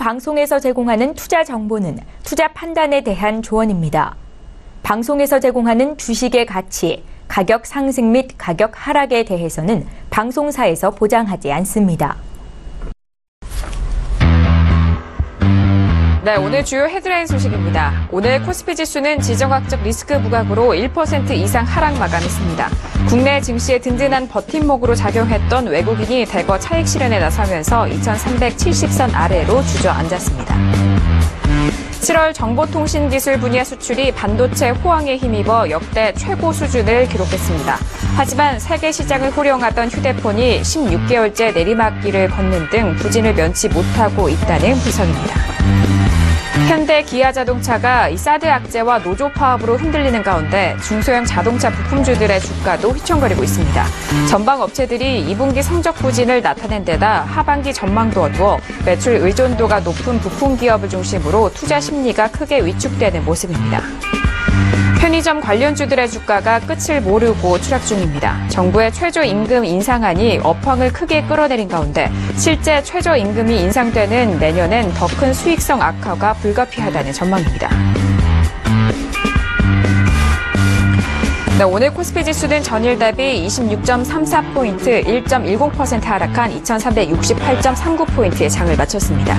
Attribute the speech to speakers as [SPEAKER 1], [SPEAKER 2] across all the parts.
[SPEAKER 1] 방송에서 제공하는 투자 정보는 투자 판단에 대한 조언입니다. 방송에서 제공하는 주식의 가치, 가격 상승 및 가격 하락에 대해서는 방송사에서 보장하지 않습니다.
[SPEAKER 2] 네, 오늘 주요 헤드라인 소식입니다. 오늘 코스피 지수는 지정학적 리스크 부각으로 1% 이상 하락 마감했습니다. 국내 증시의 든든한 버팀목으로 작용했던 외국인이 대거 차익 실현에 나서면서 2370선 아래로 주저앉았습니다. 7월 정보통신기술 분야 수출이 반도체 호황에 힘입어 역대 최고 수준을 기록했습니다. 하지만 세계 시장을 호령하던 휴대폰이 16개월째 내리막길을 걷는 등 부진을 면치 못하고 있다는 분석입니다. 현대 기아자동차가 사드 악재와 노조 파업으로 흔들리는 가운데 중소형 자동차 부품주들의 주가도 휘청거리고 있습니다. 전방 업체들이 2분기 성적 부진을 나타낸 데다 하반기 전망도 어두워 매출 의존도가 높은 부품 기업을 중심으로 투자 심리가 크게 위축되는 모습입니다. 편의점 관련주들의 주가가 끝을 모르고 추락 중입니다. 정부의 최저임금 인상안이 업황을 크게 끌어내린 가운데 실제 최저임금이 인상되는 내년엔 더 큰 수익성 악화가 불가피하다는 전망입니다. 네, 오늘 코스피 지수는 전일 대비 26.34포인트, 1.10% 하락한 2368.39포인트의 장을 마쳤습니다.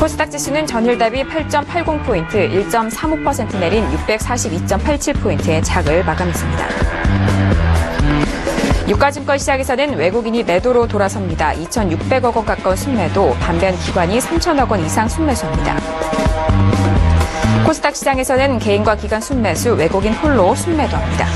[SPEAKER 2] 코스닥 지수는 전일 대비 8.80포인트, 1.35% 내린 642.87포인트의 장을 마감했습니다. 유가증권 시장에서는 외국인이 매도로 돌아섭니다. 2,600억 원 가까운 순매도, 반면 기관이 3,000억 원 이상 순매수합니다. 코스닥 시장에서는 개인과 기관 순매수, 외국인 홀로 순매도합니다.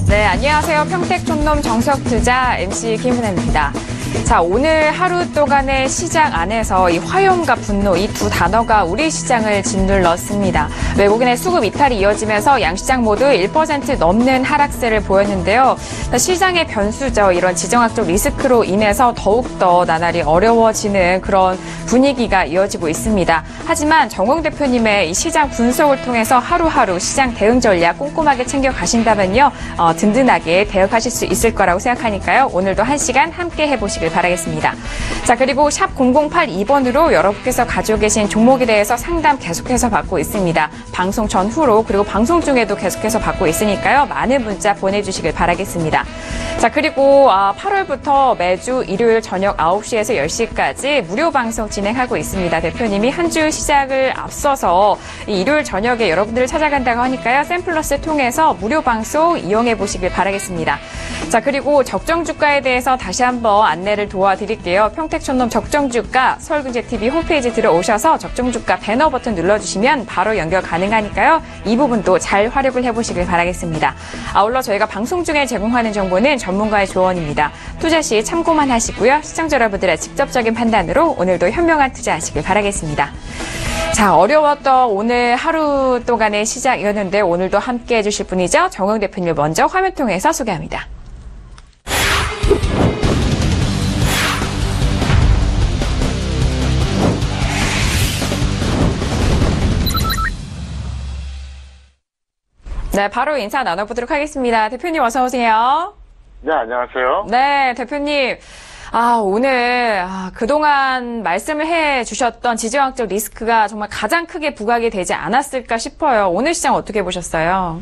[SPEAKER 2] 네, 안녕하세요. 평택촌놈 정석투자 MC 김은혜입니다. 자, 오늘 하루 동안의 시장 안에서 이 화염과 분노, 이 두 단어가 우리 시장을 짓눌렀습니다. 외국인의 수급 이탈이 이어지면서 양시장 모두 1% 넘는 하락세를 보였는데요. 시장의 변수죠. 이런 지정학적 리스크로 인해서 더욱더 나날이 어려워지는 그런 분위기가 이어지고 있습니다. 하지만 정홍 대표님의 이 시장 분석을 통해서 하루하루 시장 대응 전략 꼼꼼하게 챙겨가신다면요. 든든하게 대응하실 수 있을 거라고 생각하니까요. 오늘도 1시간 함께 해보시길 바라겠습니다. 자, 그리고 샵 0082번으로 여러분께서 가지고 계신 종목에 대해서 상담 계속해서 받고 있습니다. 방송 전후로 그리고 방송 중에도 계속해서 받고 있으니까요. 많은 문자 보내주시길 바라겠습니다. 자, 그리고 8월부터 매주 일요일 저녁 9시에서 10시까지 무료 방송 진행하고 있습니다. 대표님이 한 주 시작을 앞서서 일요일 저녁에 여러분들을 찾아간다고 하니까요. 샘플러스 통해서 무료 방송 이용해 보시길 바라겠습니다. 자, 그리고 적정주가에 대해서 다시 한번 안내를 도와드릴게요. 평택촌놈 적정주가 서울경제TV 홈페이지 들어오셔서 적정주가 배너 버튼 눌러주시면 바로 연결 가능하니까요. 이 부분도 잘 활용을 해보시길 바라겠습니다. 아울러 저희가 방송 중에 제공하는 정보는 전문가의 조언입니다. 투자 시 참고만 하시고요. 시청자 여러분들의 직접적인 판단으로 오늘도 현명한 투자하시길 바라겠습니다. 자, 어려웠던 오늘 하루 동안의 시장이었는데 오늘도 함께 해주실 분이죠. 정홍 대표님을 먼저 화면 통해서 소개합니다. 네, 바로 인사 나눠보도록 하겠습니다. 대표님 어서 오세요.
[SPEAKER 3] 네, 안녕하세요.
[SPEAKER 2] 네, 대표님. 오늘 그동안 말씀을 해주셨던 지정학적 리스크가 정말 가장 크게 부각이 되지 않았을까 싶어요. 오늘 시장 어떻게 보셨어요?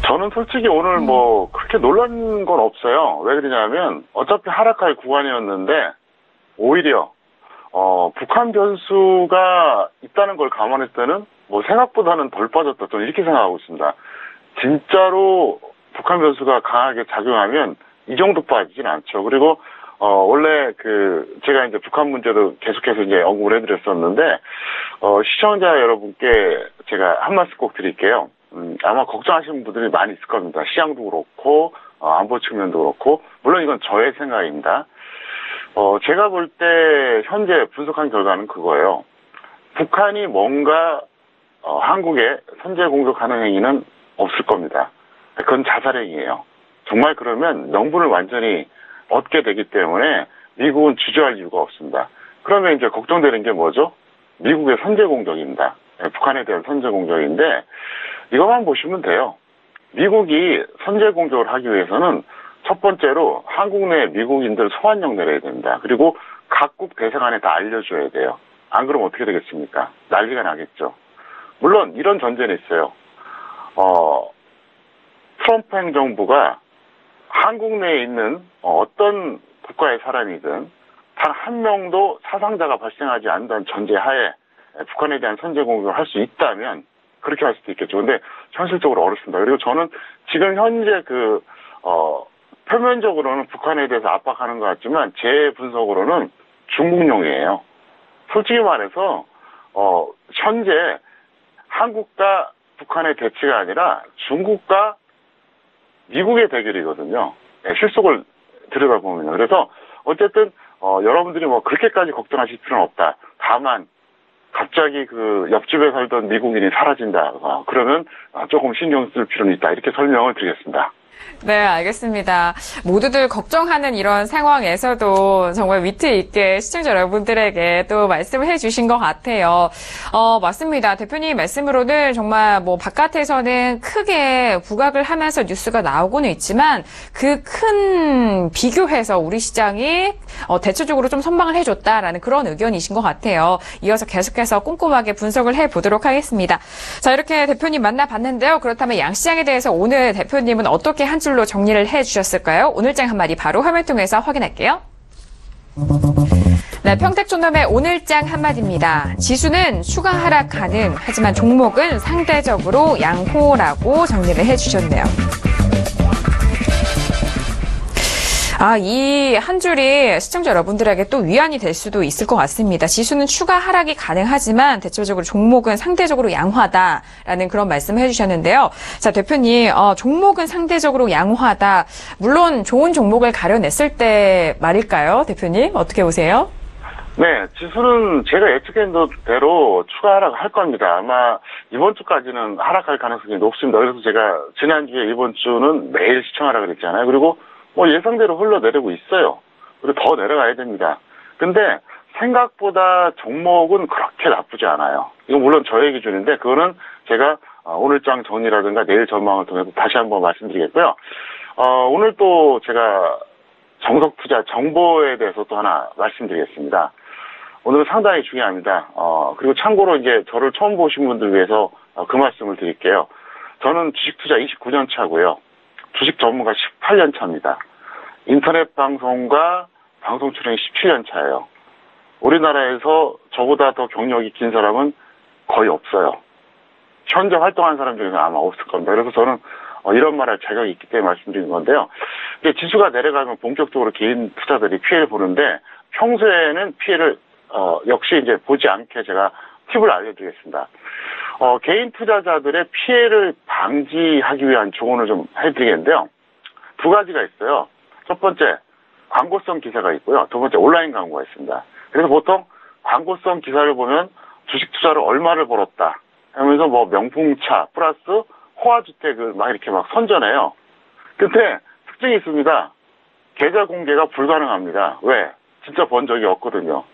[SPEAKER 3] 저는 솔직히 오늘 그렇게 놀란 건 없어요. 왜 그러냐면 어차피 하락할 구간이었는데 오히려 북한 변수가 있다는 걸 감안했을 때는 생각보다는 덜 빠졌다. 저는 이렇게 생각하고 있습니다. 진짜로 북한 변수가 강하게 작용하면 이 정도 빠지진 않죠. 그리고 원래 제가 이제 북한 문제도 계속해서 이제 언급을 해드렸었는데 시청자 여러분께 제가 한 말씀 꼭 드릴게요. 아마 걱정하시는 분들이 많이 있을 겁니다. 시장도 그렇고 안보 측면도 그렇고, 물론 이건 저의 생각입니다. 제가 볼 때 현재 분석한 결과는 그거예요. 북한이 뭔가 한국에 선제 공격하는 행위는 없을 겁니다. 그건 자살행위예요. 정말 그러면 명분을 완전히 얻게 되기 때문에 미국은 주저할 이유가 없습니다. 그러면 이제 걱정되는 게 뭐죠? 미국의 선제 공격입니다. 북한에 대한 선제 공격인데 이것만 보시면 돼요. 미국이 선제 공격을 하기 위해서는 첫 번째로 한국 내 미국인들 소환령 내려야 됩니다. 그리고 각국 대사관에 다 알려줘야 돼요. 안 그러면 어떻게 되겠습니까? 난리가 나겠죠. 물론 이런 전제는 있어요. 트럼프 행정부가 한국 내에 있는 어떤 국가의 사람이든 단 한 명도 사상자가 발생하지 않는다는 전제하에 북한에 대한 선제 공격을 할 수 있다면 그렇게 할 수도 있겠죠. 근데 현실적으로 어렵습니다. 그리고 저는 지금 현재 표면적으로는 북한에 대해서 압박하는 것 같지만 제 분석으로는 중국용이에요. 솔직히 말해서 현재 한국과 북한의 대치가 아니라 중국과 미국의 대결이거든요. 실속을 들여다보면. 그래서 어쨌든 여러분들이 뭐 그렇게까지 걱정하실 필요는 없다. 다만 갑자기 그 옆집에 살던 미국인이 사라진다. 그러면 조금 신경 쓸 필요는 있다. 이렇게 설명을 드리겠습니다.
[SPEAKER 2] 네, 알겠습니다. 모두들 걱정하는 이런 상황에서도 정말 위트 있게 시청자 여러분들에게 또 말씀을 해주신 것 같아요. 맞습니다. 대표님 말씀으로는 정말 뭐 바깥에서는 크게 부각을 하면서 뉴스가 나오고는 있지만 그 큰 비교해서 우리 시장이 대체적으로 좀 선방을 해줬다라는 그런 의견이신 것 같아요. 이어서 계속해서 꼼꼼하게 분석을 해보도록 하겠습니다. 자, 이렇게 대표님 만나봤는데요. 그렇다면 양시장에 대해서 오늘 대표님은 어떻게 한 줄로 정리를 해주셨을까요? 오늘장 한마디 바로 화면 통해서 확인할게요. 네, 평택촌놈의 오늘장 한마디입니다. 지수는 추가 하락 가능, 하지만 종목은 상대적으로 양호라고 정리를 해주셨네요. 이 한 줄이 시청자 여러분들에게 또 위안이 될 수도 있을 것 같습니다. 지수는 추가 하락이 가능하지만 대체적으로 종목은 상대적으로 양호하다라는 그런 말씀을 해주셨는데요. 자, 대표님, 종목은 상대적으로 양호하다. 물론 좋은 종목을 가려냈을 때 말일까요? 대표님, 어떻게 보세요?
[SPEAKER 3] 네, 지수는 제가 예측한 대로 추가 하락할 겁니다. 아마 이번 주까지는 하락할 가능성이 높습니다. 그래서 제가 지난주에 이번 주는 매일 시청하라 그랬잖아요. 그리고 예상대로 흘러내리고 있어요. 그리고 더 내려가야 됩니다. 근데 생각보다 종목은 그렇게 나쁘지 않아요. 이건 물론 저의 기준인데 그거는 제가 오늘장 정리라든가 내일 전망을 통해서 다시 한번 말씀드리겠고요. 오늘 또 제가 정석투자 정보에 대해서 또 하나 말씀드리겠습니다. 오늘은 상당히 중요합니다. 그리고 참고로 이제 저를 처음 보신 분들 위해서 그 말씀을 드릴게요. 저는 주식투자 29년 차고요. 주식 전문가 18년 차입니다. 인터넷 방송과 방송 출연이 17년 차예요. 우리나라에서 저보다 더 경력이 긴 사람은 거의 없어요. 현재 활동하는 사람 중에는 아마 없을 겁니다. 그래서 저는 이런 말 할 자격이 있기 때문에 말씀드리는 건데요. 지수가 내려가면 본격적으로 개인 투자들이 피해를 보는데 평소에는 피해를 역시 이제 보지 않게 제가 팁을 알려드리겠습니다. 개인 투자자들의 피해를 방지하기 위한 조언을 좀 해드리겠는데요. 두 가지가 있어요. 첫 번째, 광고성 기사가 있고요. 두 번째, 온라인 광고가 있습니다. 그래서 보통 광고성 기사를 보면 주식 투자로 얼마를 벌었다 하면서 명품차 플러스 호화주택을 막 이렇게 막 선전해요. 근데 특징이 있습니다. 계좌 공개가 불가능합니다. 왜? 진짜 번 적이 없거든요.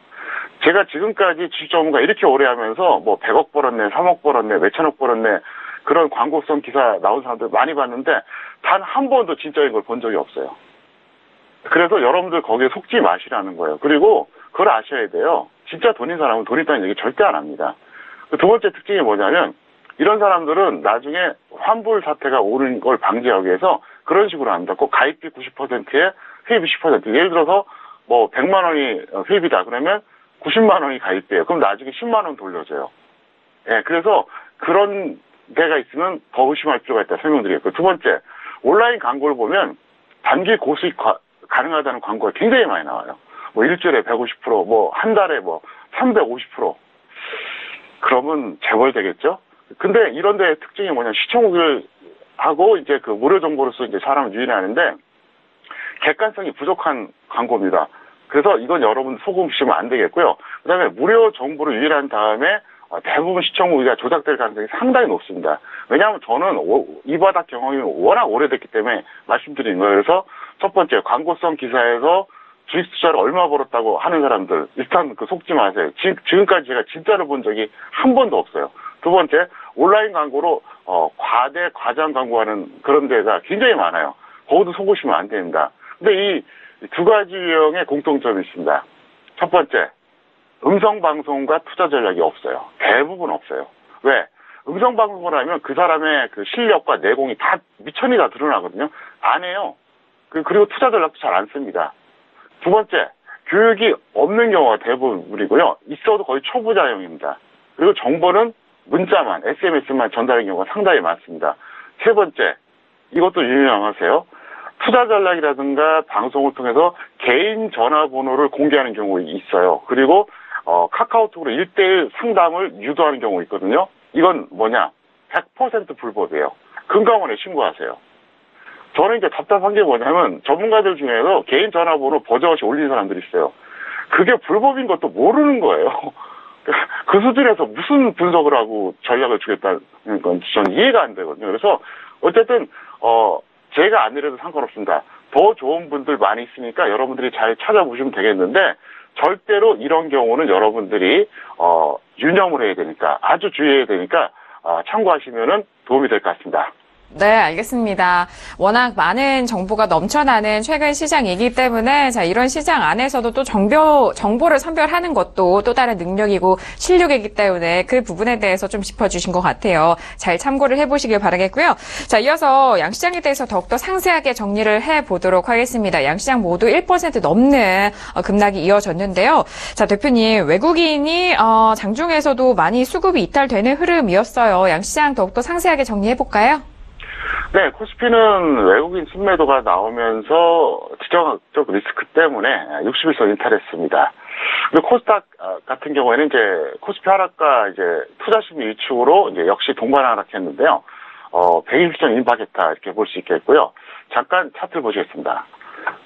[SPEAKER 3] 제가 지금까지 주식 전문가 이렇게 오래 하면서 100억 벌었네, 3억 벌었네, 몇천억 벌었네 그런 광고성 기사 나온 사람들 많이 봤는데 단 한 번도 진짜인 걸 본 적이 없어요. 그래서 여러분들 거기에 속지 마시라는 거예요. 그리고 그걸 아셔야 돼요. 진짜 돈인 사람은 돈 있다는 얘기 절대 안 합니다. 두 번째 특징이 뭐냐면 이런 사람들은 나중에 환불 사태가 오는 걸 방지하기 위해서 그런 식으로 합니다. 꼭 가입비 90%에 회입이 10%. 예를 들어서 100만 원이 회입이다. 그러면 90만 원이 가입돼요. 그럼 나중에 10만 원 돌려줘요. 예, 그래서 그런 데가 있으면 더 의심할 필요가 있다 설명드리겠고요. 두 번째, 온라인 광고를 보면 단기 고수익 가능하다는 광고가 굉장히 많이 나와요. 일주일에 150%, 한 달에 350%. 그러면 재벌 되겠죠? 근데 이런 데의 특징이 뭐냐면 시청률 하고 이제 그 무료 정보로서 이제 사람을 유인하는데 객관성이 부족한 광고입니다. 그래서 이건 여러분 속으시면 안 되겠고요. 그다음에 무료 정보를 유인한 다음에 대부분 시청 후기가 조작될 가능성이 상당히 높습니다. 왜냐하면 저는 이 바닥 경험이 워낙 오래됐기 때문에 말씀드리는 거예요. 그래서 첫 번째, 광고성 기사에서 주식 투자를 얼마 벌었다고 하는 사람들, 일단 그 속지 마세요. 지금까지 제가 진짜로 본 적이 한 번도 없어요. 두 번째, 온라인 광고로 과장 광고하는 그런 데가 굉장히 많아요. 거기도 속으시면 안 됩니다. 근데 이 두 가지 유형의 공통점이 있습니다. 첫 번째, 음성방송과 투자 전략이 없어요. 대부분 없어요. 왜? 음성방송을 하면 그 사람의 그 실력과 내공이 다 미천이 다 드러나거든요. 안 해요. 그리고 투자 전략도 잘 안 씁니다. 두 번째, 교육이 없는 경우가 대부분이고요. 있어도 거의 초보자용입니다. 그리고 정보는 문자만, SMS만 전달하는 경우가 상당히 많습니다. 세 번째, 이것도 유념하세요. 투자 전략이라든가 방송을 통해서 개인 전화번호를 공개하는 경우가 있어요. 그리고 카카오톡으로 1:1 상담을 유도하는 경우가 있거든요. 이건 뭐냐? 100% 불법이에요. 금감원에 신고하세요. 저는 이제 답답한 게 뭐냐면 전문가들 중에서 개인 전화번호 버젓이 올린 사람들이 있어요. 그게 불법인 것도 모르는 거예요. 그 수준에서 무슨 분석을 하고 전략을 주겠다는 건 저는 이해가 안 되거든요. 그래서 어쨌든 제가 안 이래도 상관없습니다. 더 좋은 분들 많이 있으니까 여러분들이 잘 찾아보시면 되겠는데 절대로 이런 경우는 여러분들이 유념을 해야 되니까 아주 주의해야 되니까 참고하시면은 도움이 될 것 같습니다.
[SPEAKER 2] 네, 알겠습니다. 워낙 많은 정보가 넘쳐나는 최근 시장이기 때문에 이런 시장 안에서도 또 정보를 선별하는 것도 또 다른 능력이고 실력이기 때문에 그 부분에 대해서 좀 짚어주신 것 같아요. 잘 참고를 해보시길 바라겠고요. 자, 이어서 양시장에 대해서 더욱더 상세하게 정리를 해보도록 하겠습니다. 양시장 모두 1% 넘는 급락이 이어졌는데요. 자, 대표님, 외국인이 장중에서도 많이 수급이 이탈되는 흐름이었어요. 양시장 더욱더 상세하게 정리해볼까요?
[SPEAKER 3] 네, 코스피는 외국인 순매도가 나오면서 지정학적 리스크 때문에 60일선 이탈했습니다. 그리고 코스닥 같은 경우에는 이제 코스피 하락과 이제 투자심리 위축으로 이제 역시 동반 하락했는데요. 120선 임박했다 이렇게 볼 수 있겠고요. 잠깐 차트를 보시겠습니다.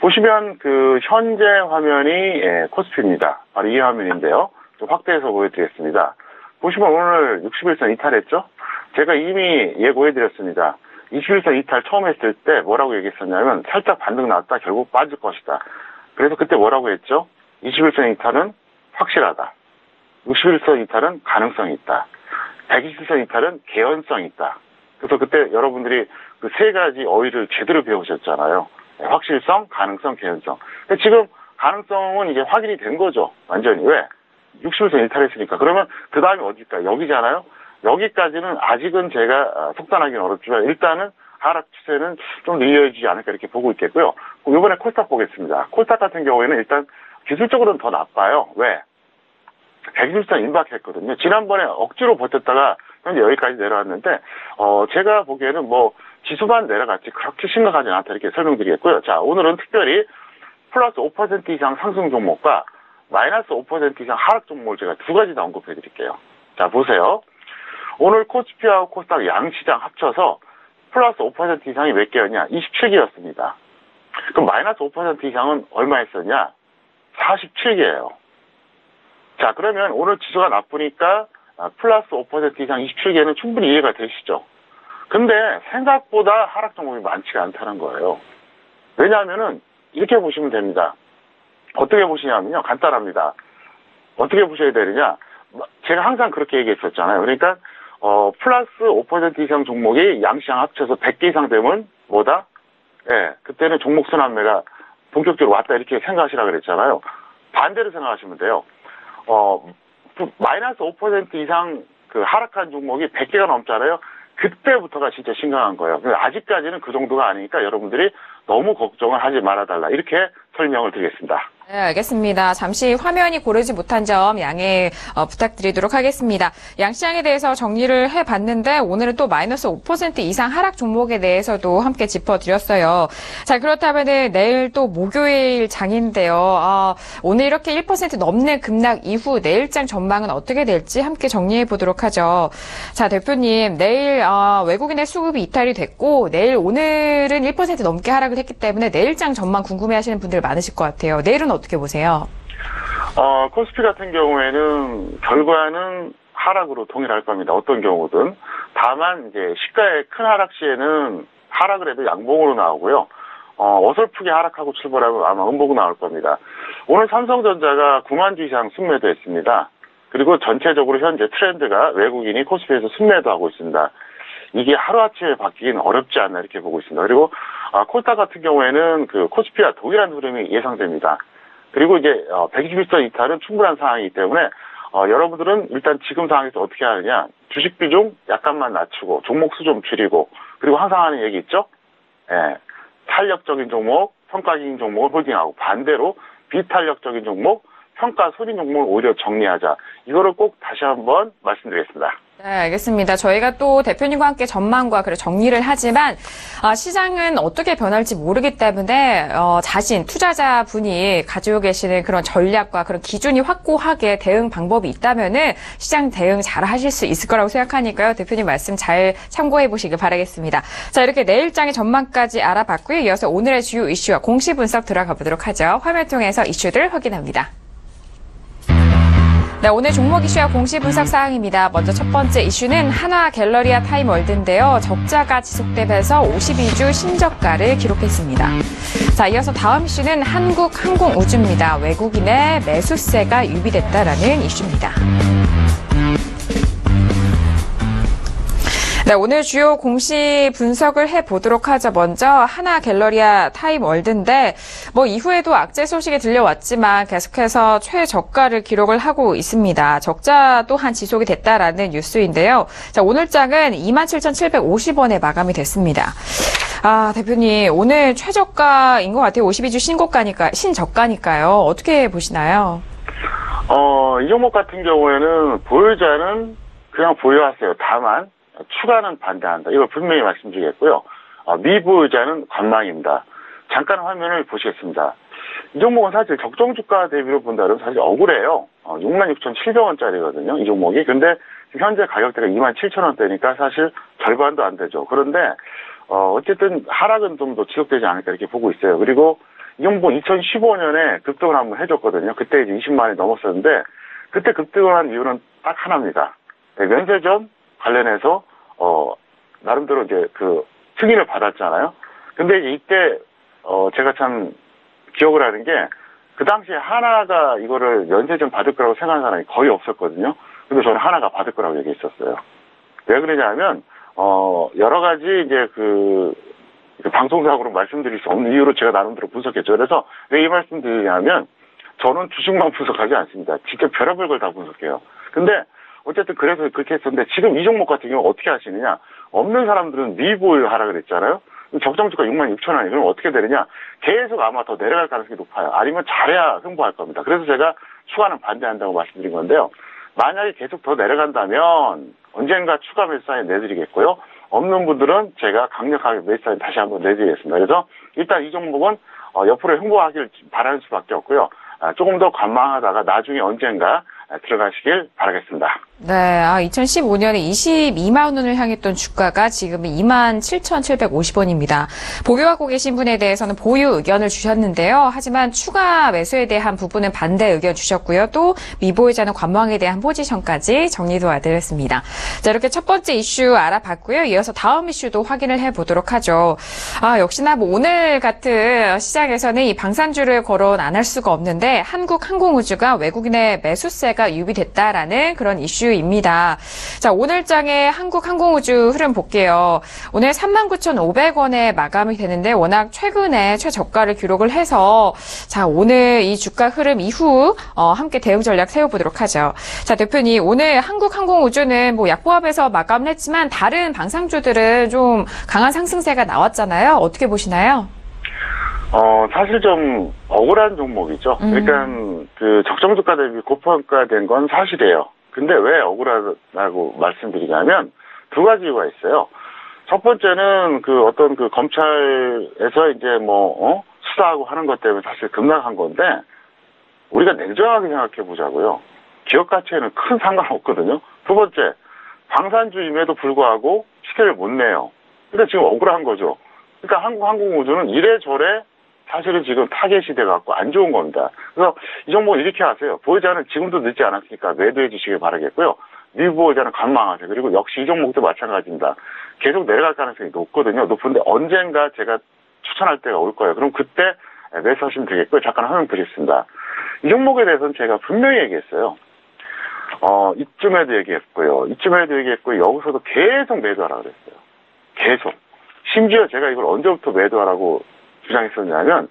[SPEAKER 3] 보시면 그 현재 화면이 코스피입니다. 바로 이 화면인데요. 좀 확대해서 보여드리겠습니다. 보시면 오늘 60일선 이탈했죠? 제가 이미 예고해드렸습니다. 21선 이탈 처음 했을 때 뭐라고 얘기했었냐면 살짝 반등 나왔다 결국 빠질 것이다. 그래서 그때 뭐라고 했죠? 21선 이탈은 확실하다. 61선 이탈은 가능성이 있다. 120선 이탈은 개연성이 있다. 그래서 그때 여러분들이 그 세 가지 어휘를 제대로 배우셨잖아요. 확실성, 가능성, 개연성. 근데 지금 가능성은 이제 확인이 된 거죠. 완전히. 왜? 61선 이탈했으니까. 그러면 그 다음이 어딜까요? 여기잖아요. 여기까지는 아직은 제가 속단하기는 어렵지만 일단은 하락 추세는 좀 이어지지 않을까 이렇게 보고 있겠고요. 그럼 이번에 코스닥 보겠습니다. 코스닥 같은 경우에는 일단 기술적으로는 더 나빠요. 왜? 120선 임박했거든요. 지난번에 억지로 버텼다가 현재 여기까지 내려왔는데 제가 보기에는 뭐 지수만 내려갔지 그렇게 심각하지 않다 이렇게 설명드리겠고요. 자, 오늘은 특별히 플러스 5% 이상 상승 종목과 마이너스 5% 이상 하락 종목을 제가 두 가지 다 언급해 드릴게요. 자, 보세요. 오늘 코스피하고 코스닥 양시장 합쳐서 플러스 5% 이상이 몇 개였냐? 27개였습니다. 그럼 마이너스 5% 이상은 얼마였었냐? 47개예요. 자, 그러면 오늘 지수가 나쁘니까 플러스 5% 이상 27개는 충분히 이해가 되시죠? 근데 생각보다 하락 종목이 많지가 않다는 거예요. 왜냐하면은 이렇게 보시면 됩니다. 어떻게 보시냐면요. 간단합니다. 어떻게 보셔야 되느냐? 제가 항상 그렇게 얘기했었잖아요. 그러니까 플러스 5% 이상 종목이 양시장 합쳐서 100개 이상 되면 뭐다? 예, 그때는 종목 순환매가 본격적으로 왔다 이렇게 생각하시라 그랬잖아요. 반대로 생각하시면 돼요. 마이너스 5% 이상 그 하락한 종목이 100개가 넘잖아요. 그때부터가 진짜 심각한 거예요. 아직까지는 그 정도가 아니니까 여러분들이 너무 걱정을 하지 말아달라. 이렇게 설명을 드리겠습니다.
[SPEAKER 2] 네, 알겠습니다. 잠시 화면이 고르지 못한 점 양해 부탁드리도록 하겠습니다. 양시장에 대해서 정리를 해봤는데 오늘은 또 마이너스 5% 이상 하락 종목에 대해서도 함께 짚어드렸어요. 자, 그렇다면 내일 또 목요일 장인데요. 오늘 이렇게 1% 넘는 급락 이후 내일장 전망은 어떻게 될지 함께 정리해보도록 하죠. 자, 대표님, 내일 외국인의 수급이 이탈이 됐고 오늘은 1% 넘게 하락을 했기 때문에 내일장 전망 궁금해하시는 분들 많으실 것 같아요. 내일은 어떻게 보세요?
[SPEAKER 3] 코스피 같은 경우에는 결과는 하락으로 동일할 겁니다. 어떤 경우든. 다만 이제 시가의 큰 하락 시에는 하락을 해도 양봉으로 나오고요. 어설프게 하락하고 출발하면 아마 음봉 나올 겁니다. 오늘 삼성전자가 9만 주 이상 순매도했습니다. 그리고 전체적으로 현재 트렌드가 외국인이 코스피에서 순매도하고 있습니다. 이게 하루아침에 바뀌기는 어렵지 않나 이렇게 보고 있습니다. 그리고 코스닥 같은 경우에는 그 코스피와 동일한 흐름이 예상됩니다. 그리고 이제 121선 이탈은 충분한 상황이기 때문에 여러분들은 일단 지금 상황에서 어떻게 하느냐, 주식 비중 약간만 낮추고 종목 수 좀 줄이고, 그리고 항상 하는 얘기 있죠? 탄력적인 종목, 평가적인 종목을 홀딩하고, 반대로 비탄력적인 종목, 평가 소진 종목을 오히려 정리하자. 이거를 꼭 다시 한번 말씀드리겠습니다.
[SPEAKER 2] 네, 알겠습니다. 저희가 또 대표님과 함께 전망과 정리를 하지만 시장은 어떻게 변할지 모르기 때문에 투자자분이 가지고 계시는 그런 전략과 그런 기준이 확고하게 대응 방법이 있다면은 시장 대응 잘 하실 수 있을 거라고 생각하니까요. 대표님 말씀 잘 참고해 보시길 바라겠습니다. 자, 이렇게 내일장의 전망까지 알아봤고요. 이어서 오늘의 주요 이슈와 공시 분석 들어가 보도록 하죠. 화면 통해서 이슈들 확인합니다. 네, 오늘 종목 이슈와 공시 분석 사항입니다. 먼저 첫 번째 이슈는 한화갤러리아 타임월드인데요. 적자가 지속되면서 52주 신저가를 기록했습니다. 자, 이어서 다음 이슈는 한국항공우주입니다. 외국인의 매수세가 유비됐다라는 이슈입니다. 네, 오늘 주요 공시 분석을 해보도록 하죠. 먼저 한화갤러리아 타임월드인데 이후에도 악재 소식이 들려왔지만 계속해서 최저가를 기록을 하고 있습니다. 적자 또한 지속이 됐다라는 뉴스인데요. 자, 오늘 장은 27,750원에 마감이 됐습니다. 대표님, 오늘 최저가인 것 같아요. 52주 신저가니까요. 어떻게 보시나요?
[SPEAKER 3] 이 종목 같은 경우에는 보유자는 그냥 보유하세요. 다만 추가는 반대한다. 이걸 분명히 말씀드리겠고요. 미보유자는 관망입니다. 잠깐 화면을 보시겠습니다. 이 종목은 사실 적정 주가 대비로 본다면 사실 억울해요. 66,700원짜리거든요. 이 종목이. 근데 현재 가격대가 27,000원대니까 사실 절반도 안 되죠. 그런데 어쨌든 하락은 좀 더 지속되지 않을까 이렇게 보고 있어요. 그리고 이 종목 2015년에 급등을 한번 해줬거든요. 그때 이제 20만 원이 넘었었는데 그때 급등을 한 이유는 딱 하나입니다. 면세점 관련해서 나름대로 이제 그 승인을 받았잖아요. 근데 이때 제가 참 기억을 하는 게 그 당시에 하나가 이거를 면세점 받을 거라고 생각하는 사람이 거의 없었거든요. 근데 저는 하나가 받을 거라고 얘기했었어요. 왜 그러냐면 여러 가지 이제 그 방송사고로 말씀드릴 수 없는 이유로 제가 나름대로 분석했죠. 그래서 왜 이 말씀 드리냐면 저는 주식만 분석하지 않습니다. 직접 별의별 걸 다 분석해요. 근데 어쨌든 그래서 그렇게 했었는데 지금 이 종목 같은 경우 어떻게 하시느냐. 없는 사람들은 미보유하라 그랬잖아요. 적정주가 66,000원이 그럼 어떻게 되느냐. 계속 아마 더 내려갈 가능성이 높아요. 아니면 잘해야 승부할 겁니다. 그래서 제가 추가는 반대한다고 말씀드린 건데요. 만약에 계속 더 내려간다면 언젠가 추가 매수 사인 내드리겠고요. 없는 분들은 제가 강력하게 매수 사인 다시 한번 내드리겠습니다. 그래서 일단 이 종목은 옆으로 흥보하길 바라는 수밖에 없고요. 조금 더 관망하다가 나중에 언젠가 들어가시길 바라겠습니다.
[SPEAKER 2] 네, 2015년에 22만 원을 향했던 주가가 지금은 27,750원입니다. 보유하고 계신 분에 대해서는 보유 의견을 주셨는데요. 하지만 추가 매수에 대한 부분은 반대 의견 주셨고요. 또 미보유자는 관망에 대한 포지션까지 정리 도와드렸습니다. 자, 이렇게 첫 번째 이슈 알아봤고요. 이어서 다음 이슈도 확인을 해보도록 하죠. 역시나 오늘 같은 시장에서는 이 방산주를 거론 안 할 수가 없는데 한국항공우주가 외국인의 매수세가 유비됐다라는 그런 이슈입니다. 자, 오늘 장의 한국항공우주 흐름 볼게요. 오늘 39,500원에 마감이 되는데 워낙 최근에 최저가를 기록을 해서 자, 오늘 이 주가 흐름 이후 함께 대응 전략 세워보도록 하죠. 자, 대표님, 오늘 한국항공우주는 약보합에서 마감을 했지만 다른 방산주들은 좀 강한 상승세가 나왔잖아요. 어떻게 보시나요?
[SPEAKER 3] 사실 좀 억울한 종목이죠. 그러니까 그 적정주가 대비 고평가된 건 사실이에요. 근데 왜 억울하다고 말씀드리냐면 두 가지 이유가 있어요. 첫 번째는 그 어떤 그 검찰에서 이제 수사하고 하는 것 때문에 사실 급락한 건데 우리가 냉정하게 생각해 보자고요. 기업 가치에는 큰 상관없거든요. 두 번째, 방산주임에도 불구하고 시세를 못 내요. 그러니까 지금 억울한 거죠. 그러니까 한국항공우주는 이래저래 사실은 지금 타겟이 돼갖고 안 좋은 겁니다. 그래서 이 종목은 이렇게 하세요. 보유자는 지금도 늦지 않았으니까 매도해 주시길 바라겠고요. 미보유자는 관망하세요. 그리고 역시 이 종목도 마찬가지입니다. 계속 내려갈 가능성이 높거든요. 높은데 언젠가 제가 추천할 때가 올 거예요. 그럼 그때 매수하시면 되겠고요. 잠깐 화면 보겠습니다. 이 종목에 대해서는 제가 분명히 얘기했어요. 이쯤에도 얘기했고요. 여기서도 계속 매도하라 그랬어요. 계속. 심지어 제가 이걸 언제부터 매도하라고 주장했었냐면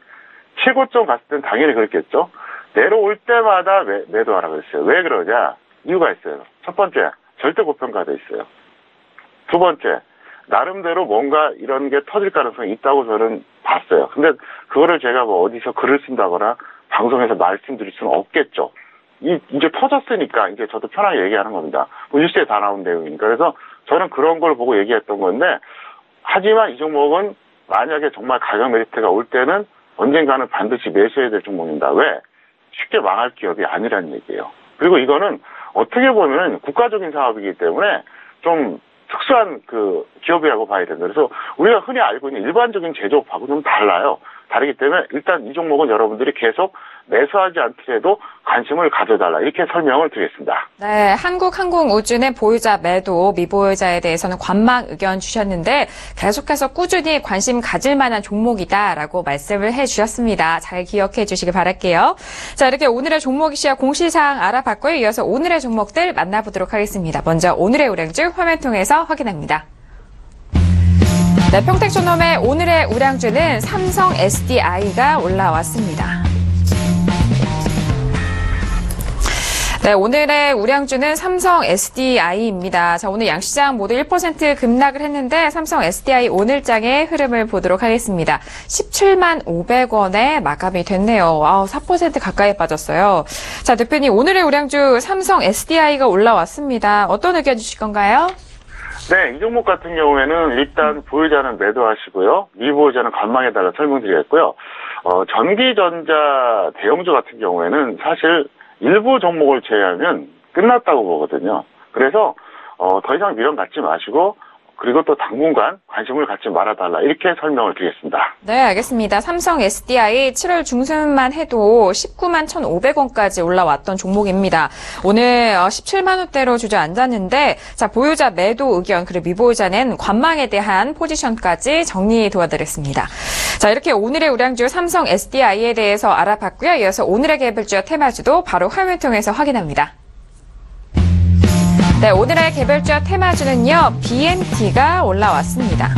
[SPEAKER 3] 최고점 갔을 땐 당연히 그랬겠죠. 내려올 때마다 매도하라 그랬어요. 왜 그러냐? 이유가 있어요. 첫 번째, 절대 고평가돼 있어요. 두 번째, 나름대로 뭔가 이런 게 터질 가능성이 있다고 저는 봤어요. 근데 그거를 제가 어디서 글을 쓴다거나 방송에서 말씀드릴 수는 없겠죠. 이제 터졌으니까 이제 저도 편하게 얘기하는 겁니다. 뉴스에 다 나온 내용이니까. 그래서 저는 그런 걸 보고 얘기했던 건데, 하지만 이 종목은 만약에 정말 가격 메리트가 올 때는 언젠가는 반드시 매수해야 될 종목입니다. 왜? 쉽게 망할 기업이 아니라는 얘기예요. 그리고 이거는 어떻게 보면 국가적인 사업이기 때문에 좀 특수한 그 기업이라고 봐야 된다. 그래서 우리가 흔히 알고 있는 일반적인 제조업하고 좀 달라요. 다르기 때문에 일단 이 종목은 여러분들이 계속 매수하지 않더라도 관심을 가져달라. 이렇게 설명을 드리겠습니다.
[SPEAKER 2] 네, 한국항공우주는 보유자 매도, 미보유자에 대해서는 관망 의견 주셨는데 계속해서 꾸준히 관심 가질 만한 종목이다라고 말씀을 해주셨습니다. 잘 기억해 주시기 바랄게요. 자, 이렇게 오늘의 종목 이슈와 공시사항 알아봤고요. 이어서 오늘의 종목들 만나보도록 하겠습니다. 먼저 오늘의 우량주 화면 통해서 확인합니다. 네, 평택존홈의 오늘의 우량주는 삼성 SDI가 올라왔습니다. 네, 오늘의 우량주는 삼성 SDI입니다. 자, 오늘 양시장 모두 1% 급락을 했는데 삼성 SDI 오늘장의 흐름을 보도록 하겠습니다. 17만 500원에 마감이 됐네요. 4% 가까이 빠졌어요. 자, 대표님, 오늘의 우량주 삼성 SDI가 올라왔습니다. 어떤 의견 주실 건가요?
[SPEAKER 3] 네, 이 종목 같은 경우에는 일단 보유자는 매도하시고요. 미보유자는 관망해달라 설명드리겠고요. 전기전자 대형주 같은 경우에는 사실 일부 종목을 제외하면 끝났다고 보거든요. 그래서 더 이상 미련 갖지 마시고 그리고 또 당분간 관심을 갖지 말아달라 이렇게 설명을 드리겠습니다.
[SPEAKER 2] 네, 알겠습니다. 삼성 SDI 7월 중순만 해도 19만 1,500원까지 올라왔던 종목입니다. 오늘 17만 원대로 주저앉았는데 자, 보유자 매도 의견 그리고 미보유자는 관망에 대한 포지션까지 정리 도와드렸습니다. 자, 이렇게 오늘의 우량주 삼성 SDI에 대해서 알아봤고요. 이어서 오늘의 개별주와 테마주도 바로 화면 통해서 확인합니다. 네, 오늘의 개별주와 테마주는요, BMT가 올라왔습니다.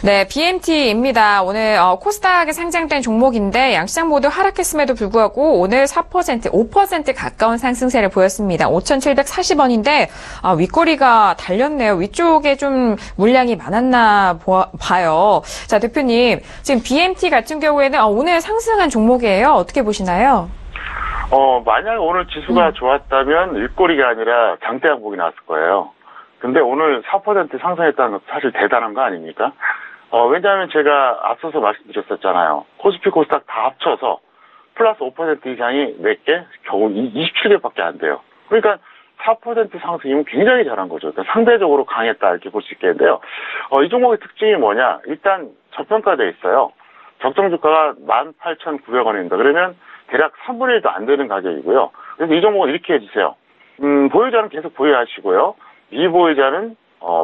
[SPEAKER 2] 네, BMT입니다. 오늘 코스닥에 상장된 종목인데 양시장 모두 하락했음에도 불구하고 오늘 4%, 5% 가까운 상승세를 보였습니다. 5,740원인데 윗꼬리가 달렸네요. 위쪽에 좀 물량이 많았나 봐요. 자, 대표님, 지금 BMT 같은 경우에는 오늘 상승한 종목이에요. 어떻게 보시나요?
[SPEAKER 3] 만약 오늘 지수가 좋았다면 일꼬리가 아니라 장대양봉이 나왔을 거예요. 근데 오늘 4% 상승했다는 것도 사실 대단한 거 아닙니까? 왜냐하면 제가 앞서서 말씀드렸었잖아요. 코스피 코스닥 다 합쳐서 플러스 5% 이상이 몇 개? 겨우 27개밖에 안 돼요. 그러니까 4% 상승이면 굉장히 잘한 거죠. 그러니까 상대적으로 강했다 이렇게 볼 수 있겠는데요. 이 종목의 특징이 뭐냐? 일단 저평가돼 있어요. 적정 주가가 18,900원입니다. 그러면 대략 3분의 1도 안 되는 가격이고요. 그래서 이 종목은 이렇게 해주세요. 보유자는 계속 보유하시고요. 미보유자는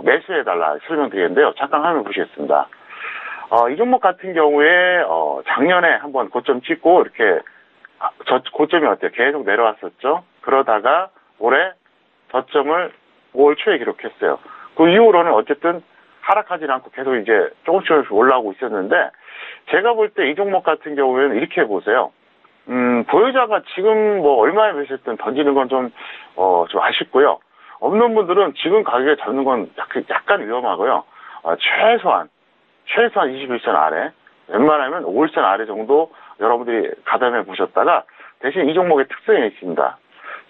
[SPEAKER 3] 매수해달라 설명드리겠는데요. 잠깐 화면 보시겠습니다. 이 종목 같은 경우에 작년에 한번 고점 찍고 이렇게 고점이 어때요? 계속 내려왔었죠. 그러다가 올해 저점을 5월 초에 기록했어요. 그 이후로는 어쨌든 하락하지 않고 계속 이제 조금씩 올라오고 있었는데 제가 볼 때 이 종목 같은 경우에는 이렇게 보세요. 보유자가 지금 얼마에 매수했든 던지는 건 좀 아쉽고요. 없는 분들은 지금 가격에 잡는 건 약간 위험하고요. 최소한 최소한 21선 아래, 웬만하면 5일선 아래 정도 여러분들이 가담해 보셨다가 대신 이 종목의 특성이 있습니다.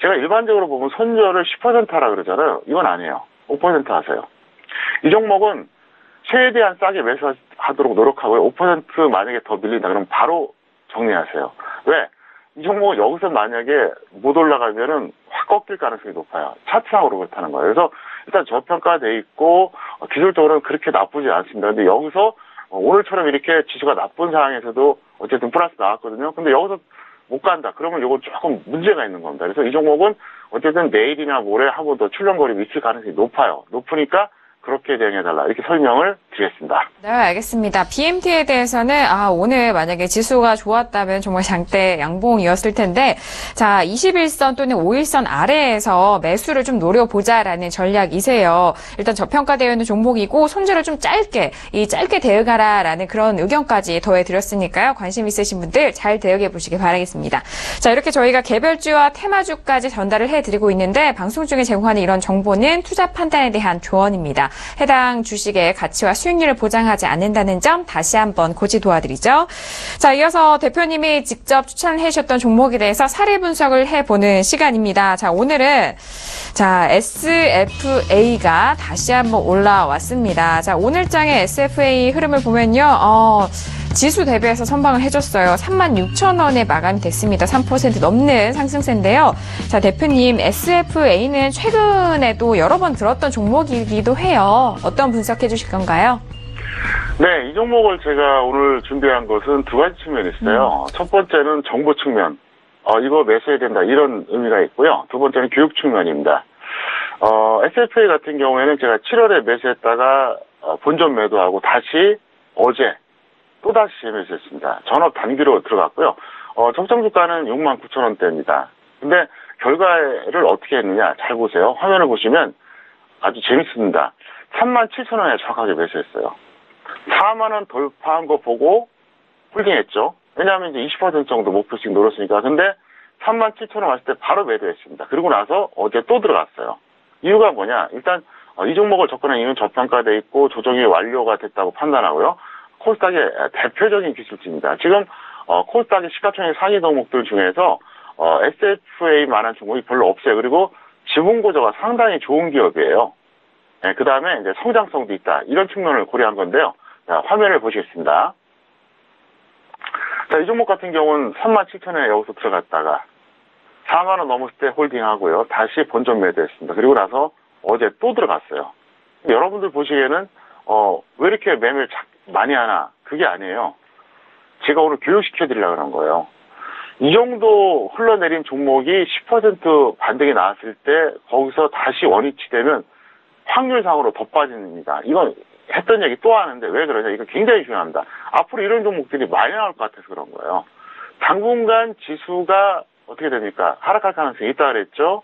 [SPEAKER 3] 제가 일반적으로 보면 손절을 10% 하라 그러잖아요. 이건 아니에요. 5% 하세요. 이 종목은 최대한 싸게 매수하도록 노력하고요. 5% 만약에 더 밀린다 그러면 바로 정리하세요. 왜? 이 종목은 여기서 만약에 못 올라가면은 확 꺾일 가능성이 높아요. 차트상으로 그렇다는 거예요. 그래서 일단 저평가돼 있고 기술적으로는 그렇게 나쁘지 않습니다. 근데 여기서 오늘처럼 이렇게 지수가 나쁜 상황에서도 어쨌든 플러스 나왔거든요. 근데 여기서 못 간다. 그러면 이건 조금 문제가 있는 겁니다. 그래서 이 종목은 어쨌든 내일이나 모레 한 번 더 출렁거림이 있을 가능성이 높아요. 높으니까 그렇게 대응해달라. 이렇게 설명을 드리겠습니다.
[SPEAKER 2] 네, 알겠습니다. BMT에 대해서는 오늘 만약에 지수가 좋았다면 정말 장대 양봉이었을 텐데 자 21선 또는 5일선 아래에서 매수를 좀 노려보자라는 전략이세요. 일단 저평가되어 있는 종목이고 손절을 좀 짧게 대응하라라는 그런 의견까지 더해드렸으니까요. 관심 있으신 분들 잘 대응해 보시기 바라겠습니다. 자 이렇게 저희가 개별주와 테마주까지 전달을 해드리고 있는데 방송 중에 제공하는 이런 정보는 투자 판단에 대한 조언입니다. 해당 주식의 가치와 수익률을 보장하지 않는다는 점 다시 한번 고지 도와드리죠. 자, 이어서 대표님이 직접 추천해 주셨던 종목에 대해서 사례 분석을 해보는 시간입니다. 자, 오늘은 SFA가 다시 한번 올라왔습니다. 자, 오늘장의 SFA 흐름을 보면요. 지수 대비해서 선방을 해줬어요. 36,000원에 마감이 됐습니다. 3% 넘는 상승세인데요. 자, 대표님, SFA는 최근에도 여러 번 들었던 종목이기도 해요. 어떤 분석해 주실 건가요?
[SPEAKER 3] 네, 이 종목을 제가 오늘 준비한 것은 두 가지 측면이 있어요. 첫 번째는 정보 측면. 이거 매수해야 된다. 이런 의미가 있고요. 두 번째는 교육 측면입니다. SFA 같은 경우에는 제가 7월에 매수했다가 본전 매도하고 다시 어제 또다시 매수했습니다. 전업 단기로 들어갔고요. 적정 주가는 69,000원대입니다. 근데 결과를 어떻게 했느냐 잘 보세요. 화면을 보시면 아주 재밌습니다. 37,000원에 정확하게 매수했어요. 4만원 돌파한 거 보고 홀딩했죠. 왜냐하면 이제 20% 정도 목표씩 노렸으니까. 근데 37,000원 왔을 때 바로 매도했습니다. 그리고 나서 어제 또 들어갔어요. 이유가 뭐냐? 일단 이 종목을 접근한 이유는 저평가돼 있고 조정이 완료가 됐다고 판단하고요. 코스닥의 대표적인 기술주입니다. 지금 코스닥의 시가총액 상위 종목들 중에서 SFA만한 종목이 별로 없어요. 그리고 지분 구조가 상당히 좋은 기업이에요. 네, 그 다음에 이제 성장성도 있다. 이런 측면을 고려한 건데요. 자, 화면을 보시겠습니다. 자, 이 종목 같은 경우는 37,000원에 여기서 들어갔다가 4만원 넘었을 때 홀딩하고요. 다시 본전 매도했습니다. 그리고 나서 어제 또 들어갔어요. 여러분들 보시기에는 왜 이렇게 매매를 많이 하나? 그게 아니에요. 제가 오늘 교육시켜드리려고 하는 거예요. 이 정도 흘러내린 종목이 10% 반등이 나왔을 때 거기서 다시 원위치 되면 확률상으로 더 빠집니다. 이건 했던 얘기 또 하는데 왜 그러냐? 이거 굉장히 중요합니다. 앞으로 이런 종목들이 많이 나올 것 같아서 그런 거예요. 당분간 지수가 어떻게 됩니까? 하락할 가능성이 있다 그랬죠?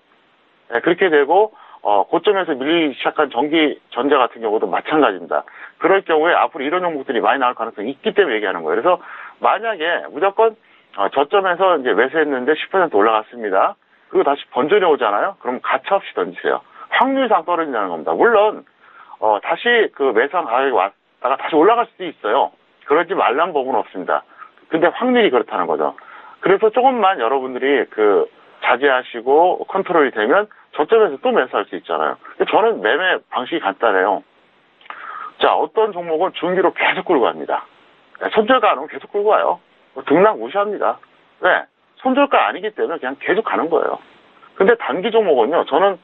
[SPEAKER 3] 네, 그렇게 되고 고점에서 밀리기 시작한 전기 전자 같은 경우도 마찬가지입니다. 그럴 경우에 앞으로 이런 종목들이 많이 나올 가능성이 있기 때문에 얘기하는 거예요. 그래서 만약에 무조건 저점에서 이제 매수했는데 10% 올라갔습니다. 그리고 다시 번전이 오잖아요. 그럼 가차없이 던지세요. 확률상 떨어진다는 겁니다. 물론 다시 그 매수한 가격이 왔다가 다시 올라갈 수도 있어요. 그러지 말란 법은 없습니다. 근데 확률이 그렇다는 거죠. 그래서 조금만 여러분들이 자제하시고 컨트롤이 되면 저점에서 또 매수할 수 있잖아요. 저는 매매 방식이 간단해요. 자, 어떤 종목은 중기로 계속 끌고 갑니다. 손절가 안 오면 계속 끌고 와요. 등락 무시합니다. 왜? 손절가 아니기 때문에 그냥 계속 가는 거예요. 근데 단기 종목은요, 저는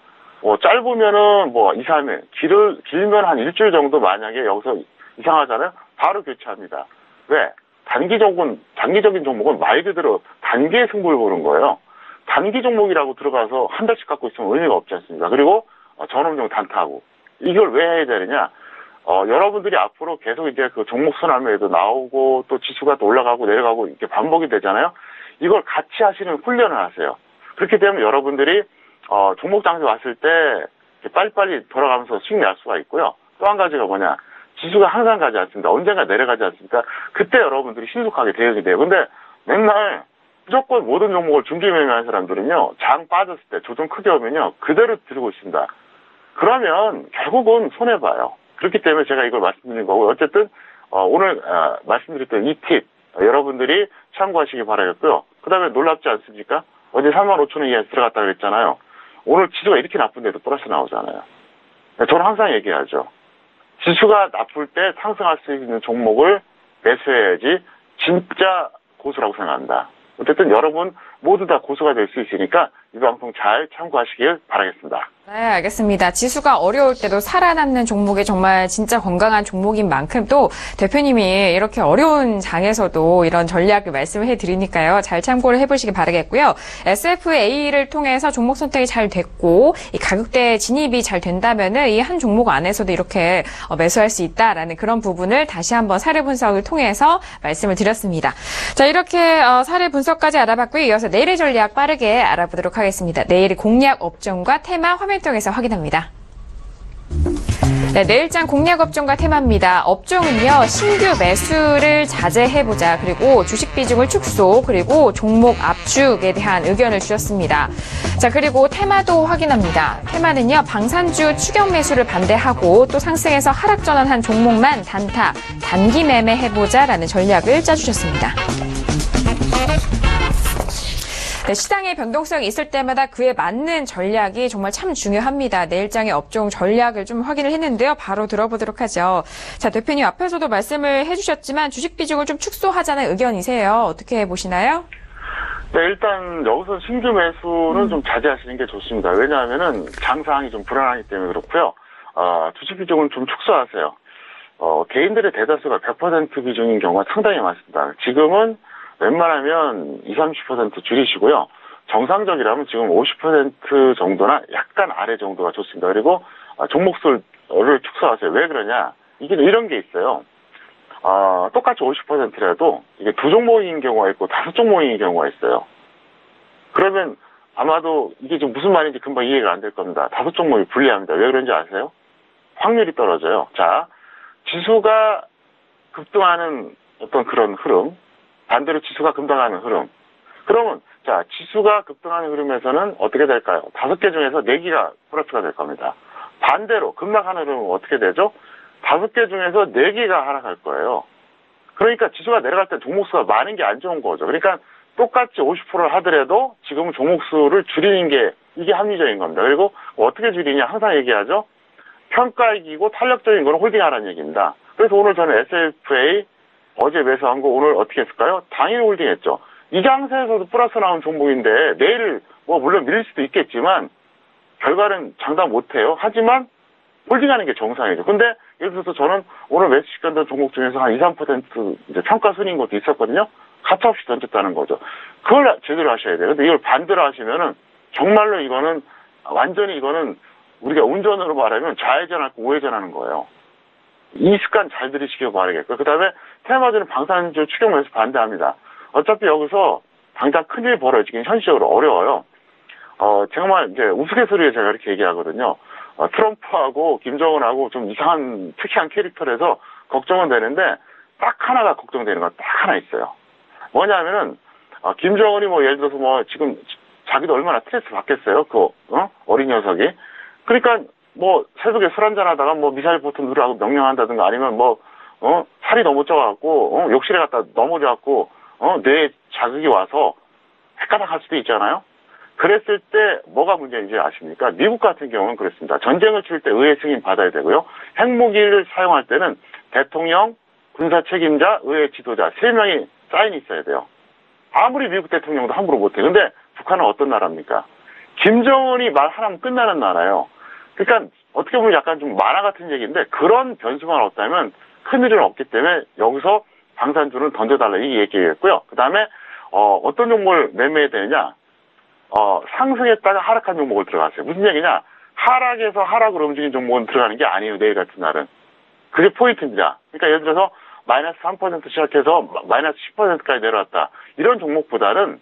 [SPEAKER 3] 짧으면은 2, 3일, 길면 한 일주일 정도 만약에 여기서 이상하잖아요? 바로 교체합니다. 왜? 단기적인 종목은 말 그대로 단기의 승부를 보는 거예요. 단기 종목이라고 들어가서 한 달씩 갖고 있으면 의미가 없지 않습니까? 그리고 전업용 단타하고. 이걸 왜 해야 되느냐? 여러분들이 앞으로 계속 이제 그 종목 순환매도 나오고 또 지수가 또 올라가고 내려가고 이렇게 반복이 되잖아요. 이걸 같이 하시는 훈련을 하세요. 그렇게 되면 여러분들이 종목 장세 왔을 때 빨리빨리 돌아가면서 수익 낼 수가 있고요. 또 한 가지가 뭐냐? 지수가 항상 가지 않습니다. 언젠가 내려가지 않습니까? 그때 여러분들이 신속하게 대응이 돼요. 근데 맨날 무조건 모든 종목을 중기 매매하는 사람들은요, 장 빠졌을 때 조정 크게 오면요, 그대로 들고 있습니다. 그러면 결국은 손해봐요. 그렇기 때문에 제가 이걸 말씀드린 거고, 어쨌든 오늘 말씀드렸던 이 팁 여러분들이 참고하시기 바라겠고요. 그 다음에 놀랍지 않습니까? 어제 35,000원 이하에서 들어갔다 그랬잖아요. 오늘 지수가 이렇게 나쁜데도 플러스 나오잖아요. 저는 항상 얘기하죠. 지수가 나쁠 때 상승할 수 있는 종목을 매수해야지 진짜 고수라고 생각한다. 어쨌든 여러분 모두 다 고수가 될 수 있으니까 이 방송 잘 참고하시길 바라겠습니다.
[SPEAKER 2] 네, 알겠습니다. 지수가 어려울 때도 살아남는 종목이 정말 진짜 건강한 종목인 만큼 또 대표님이 이렇게 어려운 장에서도 이런 전략을 말씀을 해드리니까요. 잘 참고를 해보시기 바라겠고요. SFA를 통해서 종목 선택이 잘 됐고 이 가격대 진입이 잘 된다면은 이 한 종목 안에서도 이렇게 매수할 수 있다라는 그런 부분을 다시 한번 사례 분석을 통해서 말씀을 드렸습니다. 자, 이렇게 사례 분석까지 알아봤고요. 이어서 내일의 전략 빠르게 알아보도록 하겠습니다. 내일의 공략 업종과 테마 화면통에서 확인합니다. 네, 내일장 공략 업종과 테마입니다. 업종은요, 신규 매수를 자제해보자. 그리고 주식 비중을 축소, 그리고 종목 압축에 대한 의견을 주셨습니다. 자, 그리고 테마도 확인합니다. 테마는요, 방산주 추격 매수를 반대하고 또 상승해서 하락 전환한 종목만 단타, 단기 매매해보자라는 전략을 짜주셨습니다. 네, 시장의 변동성이 있을 때마다 그에 맞는 전략이 정말 참 중요합니다. 내일장의 업종 전략을 좀 확인을 했는데요. 바로 들어보도록 하죠. 자, 대표님 앞에서도 말씀을 해주셨지만 주식 비중을 좀 축소하자는 의견이세요. 어떻게 보시나요?
[SPEAKER 3] 네, 일단 여기서 신규 매수는 좀 자제하시는 게 좋습니다. 왜냐하면은 장 상황이 좀 불안하기 때문에 그렇고요. 주식 비중은 좀 축소하세요. 개인들의 대다수가 100% 비중인 경우가 상당히 많습니다. 지금은 웬만하면 20, 30% 줄이시고요. 정상적이라면 지금 50% 정도나 약간 아래 정도가 좋습니다. 그리고 종목수를 축소하세요. 왜 그러냐? 이게 이런 게 있어요. 똑같이 50%라도 이게 두 종목인 경우가 있고 다섯 종목인 경우가 있어요. 그러면 아마도 이게 좀 무슨 말인지 금방 이해가 안 될 겁니다. 다섯 종목이 불리합니다. 왜 그런지 아세요? 확률이 떨어져요. 자, 지수가 급등하는 어떤 그런 흐름, 반대로 지수가 급등하는 흐름. 그러면 자, 지수가 급등하는 흐름에서는 어떻게 될까요? 5개 중에서 4개가 플러스가 될 겁니다. 반대로 급락하는 흐름은 어떻게 되죠? 5개 중에서 4개가 하락할 거예요. 그러니까 지수가 내려갈 때 종목수가 많은 게 안 좋은 거죠. 그러니까 똑같이 50%를 하더라도 지금은 종목수를 줄이는 게 이게 합리적인 겁니다. 그리고 어떻게 줄이냐 항상 얘기하죠. 평가이기고 탄력적인 거는 홀딩하라는 얘기입니다. 그래서 오늘 저는 SFA 어제 매수한 거 오늘 어떻게 했을까요? 당일 홀딩했죠. 이 장세에서도 플러스 나온 종목인데 내일 뭐 물론 밀릴 수도 있겠지만 결과는 장담 못해요. 하지만 홀딩하는 게 정상이죠. 근데 예를 들어서 저는 오늘 매수시켰던 종목 중에서 한 2, 3% 이제 평가 순인 것도 있었거든요. 가차없이 던졌다는 거죠. 그걸 제대로 하셔야 돼요. 근데 이걸 반대로 하시면은 정말로 이거는 완전히 이거는 우리가 운전으로 말하면 좌회전하고 우회전하는 거예요. 이 습관 잘 들이시길 바라겠고요. 그 다음에 테마주는 방산주 추격 매수 반대합니다. 어차피 여기서 당장 큰일 벌어지긴 현실적으로 어려워요. 정말 이제 우스갯소리에 제가 이렇게 얘기하거든요. 트럼프하고 김정은하고 좀 이상한 특이한 캐릭터라서 걱정은 되는데 딱 하나가 걱정되는 건 딱 하나 있어요. 뭐냐면은 김정은이 뭐 예를 들어서 뭐 지금 자기도 얼마나 스트레스 받겠어요. 어린 녀석이. 그러니까 뭐 새벽에 술 한잔 하다가 뭐 미사일 포트 누르라고 명령한다든가 아니면 뭐 살이 너무 쪄갖고 욕실에 갔다 넘어져갖고 뇌에 자극이 와서 헷가닥 할 수도 있잖아요. 그랬을 때 뭐가 문제인지 아십니까? 미국 같은 경우는 그렇습니다. 전쟁을 칠 때 의회 승인 받아야 되고요. 핵무기를 사용할 때는 대통령, 군사 책임자, 의회 지도자 3명이 사인이 있어야 돼요. 아무리 미국 대통령도 함부로 못해. 근데 북한은 어떤 나라입니까? 김정은이 말 하나면 끝나는 나라예요. 그러니까 어떻게 보면 약간 좀 만화 같은 얘기인데 그런 변수만 없다면 큰일은 없기 때문에 여기서 방산주는 던져달라 이 얘기겠고요. 그 다음에 어떤 종목을 매매해야 되느냐? 상승했다가 하락한 종목을 들어가세요. 무슨 얘기냐? 하락에서 하락으로 움직인 종목은 들어가는 게 아니에요. 내일 같은 날은. 그게 포인트입니다. 그러니까 예를 들어서 마이너스 3% 시작해서 마이너스 10%까지 내려왔다. 이런 종목보다는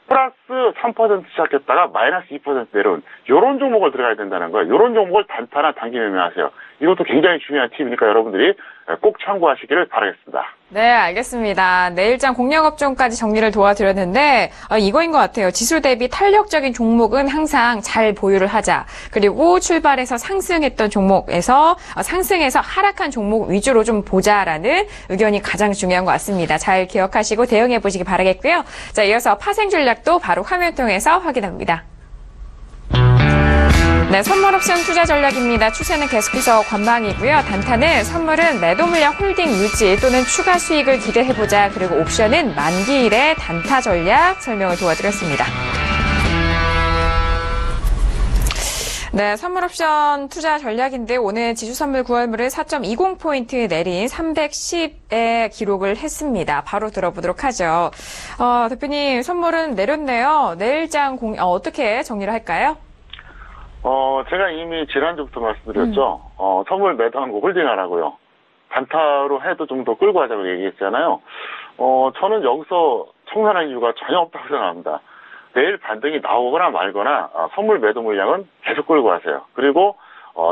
[SPEAKER 3] 플러스 3% 시작했다가 마이너스 2% 내려온 이런 종목을 들어가야 된다는 거예요. 이런 종목을 단타나 단기 매매하세요. 이것도 굉장히 중요한 팁이니까 여러분들이 꼭 참고하시기를 바라겠습니다.
[SPEAKER 2] 네, 알겠습니다. 내일장 공략업종까지 정리를 도와드렸는데 이거인 것 같아요. 지수 대비 탄력적인 종목은 항상 잘 보유를 하자. 그리고 출발해서 상승했던 종목에서 상승해서 하락한 종목 위주로 좀 보자라는 의견이 가장 중요한 것 같습니다. 잘 기억하시고 대응해 보시기 바라겠고요. 자, 이어서 파생 전략도 바로 화면 통해서 확인합니다. 네, 선물 옵션 투자 전략입니다. 추세는 계속해서 관망이고요. 단타는 선물은 매도 물량 홀딩 유지 또는 추가 수익을 기대해보자. 그리고 옵션은 만기일의 단타 전략 설명을 도와드렸습니다. 네, 선물 옵션 투자 전략인데 오늘 지수 선물 9월물을 4.20포인트 내린 310에 기록을 했습니다. 바로 들어보도록 하죠. 대표님, 선물은 내렸네요. 내일장 어떻게 정리를 할까요?
[SPEAKER 3] 제가 이미 지난주부터 말씀드렸죠. 선물 매도한 거 홀딩하라고요. 단타로 해도 좀 더 끌고 가자고 얘기했잖아요. 저는 여기서 청산할 이유가 전혀 없다고 생각합니다. 내일 반등이 나오거나 말거나 선물 매도 물량은 계속 끌고 가세요. 그리고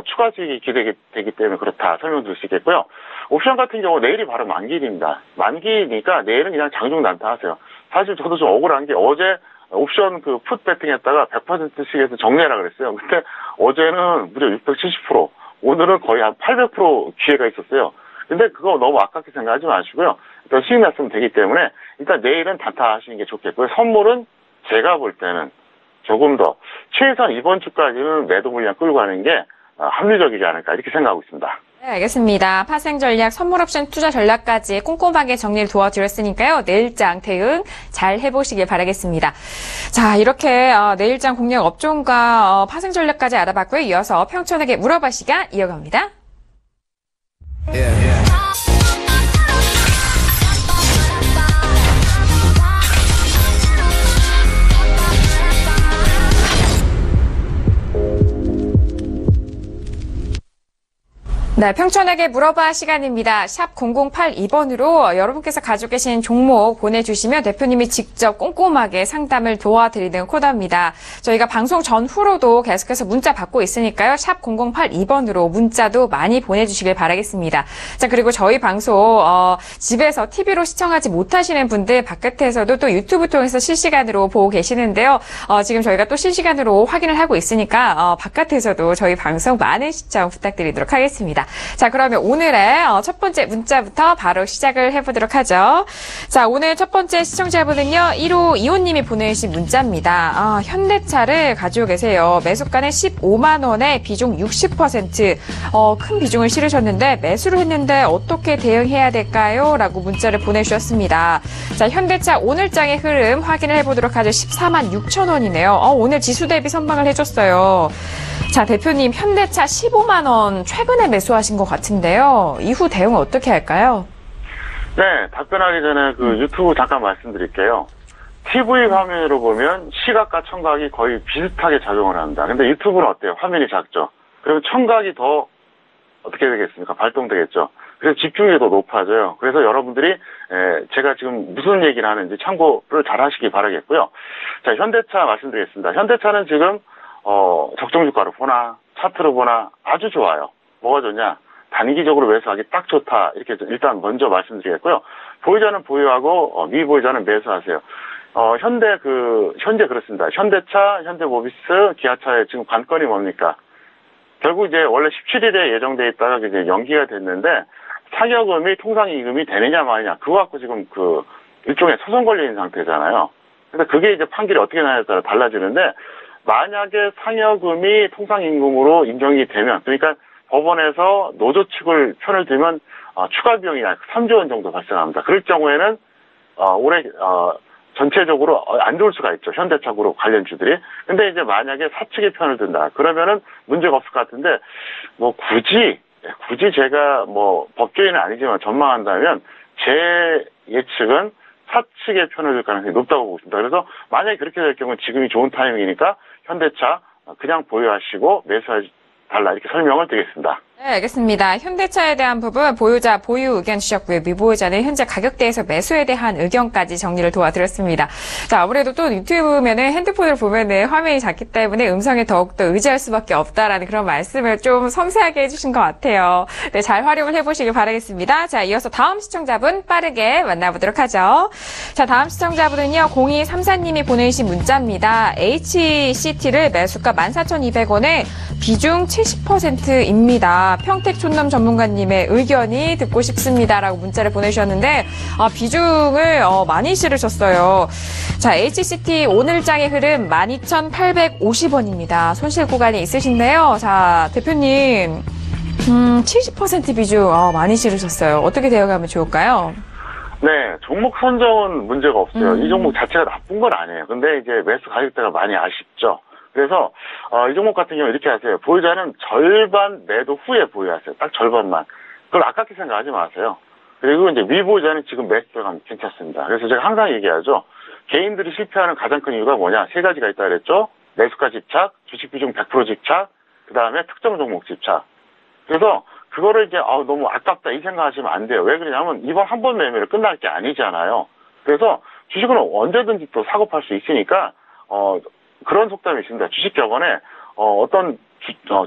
[SPEAKER 3] 추가 수익이 기대되기 때문에 그렇다 설명드릴 수 있겠고요. 옵션 같은 경우 내일이 바로 만기일입니다. 만기니까 내일은 그냥 장중 단타 하세요. 사실 저도 좀 억울한 게 어제 옵션 풋 배팅했다가 100%씩 해서 정리하라 그랬어요. 근데 어제는 무려 670%, 오늘은 거의 한 800% 기회가 있었어요. 근데 그거 너무 아깝게 생각하지 마시고요. 일단 수익 났으면 되기 때문에 일단 내일은 단타 하시는 게 좋겠고요. 선물은 제가 볼 때는 조금 더 최소한 이번 주까지는 매도 물량 끌고 가는 게 합리적이지 않을까 이렇게 생각하고 있습니다.
[SPEAKER 2] 네, 알겠습니다. 파생 전략, 선물 옵션 투자 전략까지 꼼꼼하게 정리를 도와드렸으니까요. 내일장 대응 잘 해보시길 바라겠습니다. 자, 이렇게 내일장 공략 업종과 파생 전략까지 알아봤고요. 이어서 평촌에게 물어봐 시간 이어갑니다. 네, 평촌에게 물어봐 시간입니다. 샵 0082번으로 여러분께서 가지고 계신 종목 보내주시면 대표님이 직접 꼼꼼하게 상담을 도와드리는 코너입니다. 저희가 방송 전후로도 계속해서 문자 받고 있으니까요. 샵 0082번으로 문자도 많이 보내주시길 바라겠습니다. 자, 그리고 저희 방송 집에서 TV로 시청하지 못하시는 분들 바깥에서도 또 유튜브 통해서 실시간으로 보고 계시는데요. 지금 저희가 또 실시간으로 확인을 하고 있으니까 바깥에서도 저희 방송 많은 시청 부탁드리도록 하겠습니다. 자, 그러면 오늘의 첫 번째 문자부터 바로 시작을 해보도록 하죠. 자, 오늘 첫 번째 시청자분은요, 1호 이호님이 보내주신 문자입니다. 현대차를 가지고 계세요. 매수가는 15만 원에 비중 60%, 큰 비중을 실으셨는데 매수를 했는데 어떻게 대응해야 될까요? 라고 문자를 보내주셨습니다. 자, 현대차 오늘장의 흐름 확인을 해보도록 하죠. 14만 6천 원이네요. 오늘 지수 대비 선방을 해줬어요. 자, 대표님, 현대차 15만 원 최근에 매수하신 것 같은데요. 이후 대응 어떻게 할까요?
[SPEAKER 3] 네, 답변하기 전에 유튜브 잠깐 말씀드릴게요. TV 화면으로 보면 시각과 청각이 거의 비슷하게 작용을 합니다. 근데 유튜브는 어때요? 화면이 작죠? 그러면 청각이 더 어떻게 되겠습니까? 발동되겠죠? 그래서 집중력이 더 높아져요. 그래서 여러분들이 제가 지금 무슨 얘기를 하는지 참고를 잘 하시기 바라겠고요. 자, 현대차 말씀드리겠습니다. 현대차는 지금 적정 주가로 보나 차트로 보나 아주 좋아요. 뭐가 좋냐? 단기적으로 매수하기 딱 좋다. 이렇게 일단 먼저 말씀드리겠고요. 보유자는 보유하고 미보유자는 매수하세요. 현재 그렇습니다. 현대차, 현대모비스, 기아차의 지금 관건이 뭡니까? 결국 이제 원래 17일에 예정돼 있다가 이제 연기가 됐는데 상여금이 통상이익금이 되느냐 마느냐 그거 갖고 지금 일종의 소송 걸려 있는 상태잖아요. 그래서 그게 이제 판결이 어떻게 나냐에 따라 달라지는데 만약에 상여금이 통상임금으로 인정이 되면, 그러니까 법원에서 노조 측을 편을 들면 추가 비용이 약 3조 원 정도 발생합니다. 그럴 경우에는 올해 전체적으로 안 좋을 수가 있죠. 현대차 그룹 관련주들이. 근데 이제 만약에 사측의 편을 든다. 그러면은 문제가 없을 것 같은데 굳이 제가 법조인은 아니지만 전망한다면 제 예측은 사측의 편을 들 가능성이 높다고 보고 있습니다. 그래서 만약에 그렇게 될 경우는 지금이 좋은 타이밍이니까 현대차 그냥 보유하시고 매수하달라 이렇게 설명을 드리겠습니다.
[SPEAKER 2] 네, 알겠습니다. 현대차에 대한 부분 보유자 보유 의견 주셨고요. 미보유자는 현재 가격대에서 매수에 대한 의견까지 정리를 도와드렸습니다. 자, 아무래도 또 유튜브면은 핸드폰을 보면은 화면이 작기 때문에 음성에 더욱더 의지할 수밖에 없다라는 그런 말씀을 좀 섬세하게 해주신 것 같아요. 네, 잘 활용을 해보시길 바라겠습니다. 자, 이어서 다음 시청자분 빠르게 만나보도록 하죠. 자, 다음 시청자분은요, 0234님이 보내주신 문자입니다. HCT를 매수가 14,200원에 비중 70%입니다. 평택 촌놈 전문가님의 의견이 듣고 싶습니다라고 문자를 보내주셨는데 비중을 많이 실으셨어요. 자, HCT 오늘장의 흐름 12,850원입니다. 손실 구간이 있으신데요. 자, 대표님 70% 비중 많이 실으셨어요. 어떻게 대응하면 좋을까요?
[SPEAKER 3] 네, 종목 선정은 문제가 없어요. 이 종목 자체가 나쁜 건 아니에요. 근데 이제 매수 가격대가 많이 아쉽죠. 그래서 이 종목 같은 경우 이렇게 하세요. 보유자는 절반 매도 후에 보유하세요. 딱 절반만. 그걸 아깝게 생각하지 마세요. 그리고 이제 미보유자는 지금 매수가 괜찮습니다. 그래서 제가 항상 얘기하죠. 개인들이 실패하는 가장 큰 이유가 뭐냐? 세 가지가 있다 그랬죠. 매수가 집착, 주식 비중 100% 집착, 그 다음에 특정 종목 집착. 그래서 그거를 이제 너무 아깝다 이 생각하시면 안 돼요. 왜 그러냐면 이번 한 번 매매로 끝날 게 아니잖아요. 그래서 주식은 언제든지 또 사고 팔 수 있으니까 그런 속담이 있습니다. 주식 격언에 어떤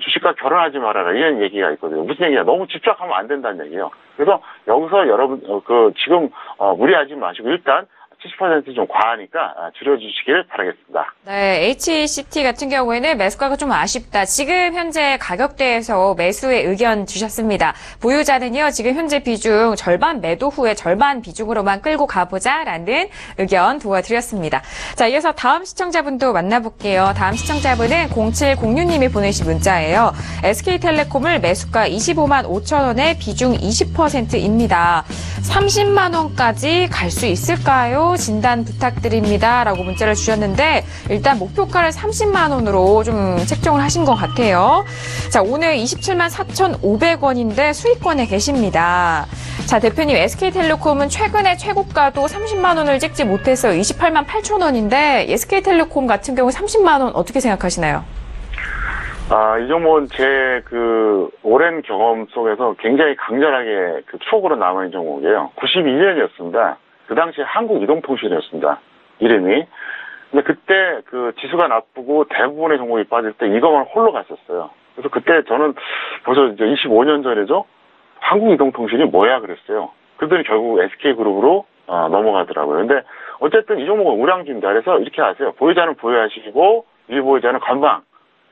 [SPEAKER 3] 주식과 결혼하지 말아라 이런 얘기가 있거든요. 무슨 얘기냐? 너무 집착하면 안 된다는 얘기예요. 그래서 여기서 여러분 지금 무리하지 마시고 일단 70% 좀 과하니까 줄여주시길 바라겠습니다.
[SPEAKER 2] 네, HCT 같은 경우에는 매수가가 좀 아쉽다. 지금 현재 가격대에서 매수의 의견 주셨습니다. 보유자는요, 지금 현재 비중 절반 매도 후에 절반 비중으로만 끌고 가보자라는 의견 도와드렸습니다. 자, 이어서 다음 시청자분도 만나볼게요. 다음 시청자분은 0706님이 보내신 문자예요. SK텔레콤을 매수가 25만 5천 원에 비중 20%입니다. 30만 원까지 갈 수 있을까요? 진단 부탁드립니다. 라고 문자를 주셨는데 일단 목표가를 30만 원으로 좀 책정을 하신 것 같아요. 자, 오늘 27만 4,500원인데 수익권에 계십니다. 자, 대표님 SK텔레콤은 최근에 최고가도 30만 원을 찍지 못해서 28만 8천 원인데 SK텔레콤 같은 경우 30만 원 어떻게 생각하시나요?
[SPEAKER 3] 이 종목은 제 오랜 경험 속에서 굉장히 강렬하게 추억으로 남아있는 종목이에요. 92년이었습니다. 그 당시에 한국이동통신이었습니다. 이름이. 근데 그때 지수가 나쁘고 대부분의 종목이 빠질 때 이것만 홀로 갔었어요. 그래서 그때 저는 벌써 이제 25년 전이죠. 한국이동통신이 뭐야 그랬어요. 그랬더니 결국 SK그룹으로 넘어가더라고요. 근데 어쨌든 이 종목은 우량주입니다. 그래서 이렇게 하세요. 보유자는 보유하시고 미보유자는 관방.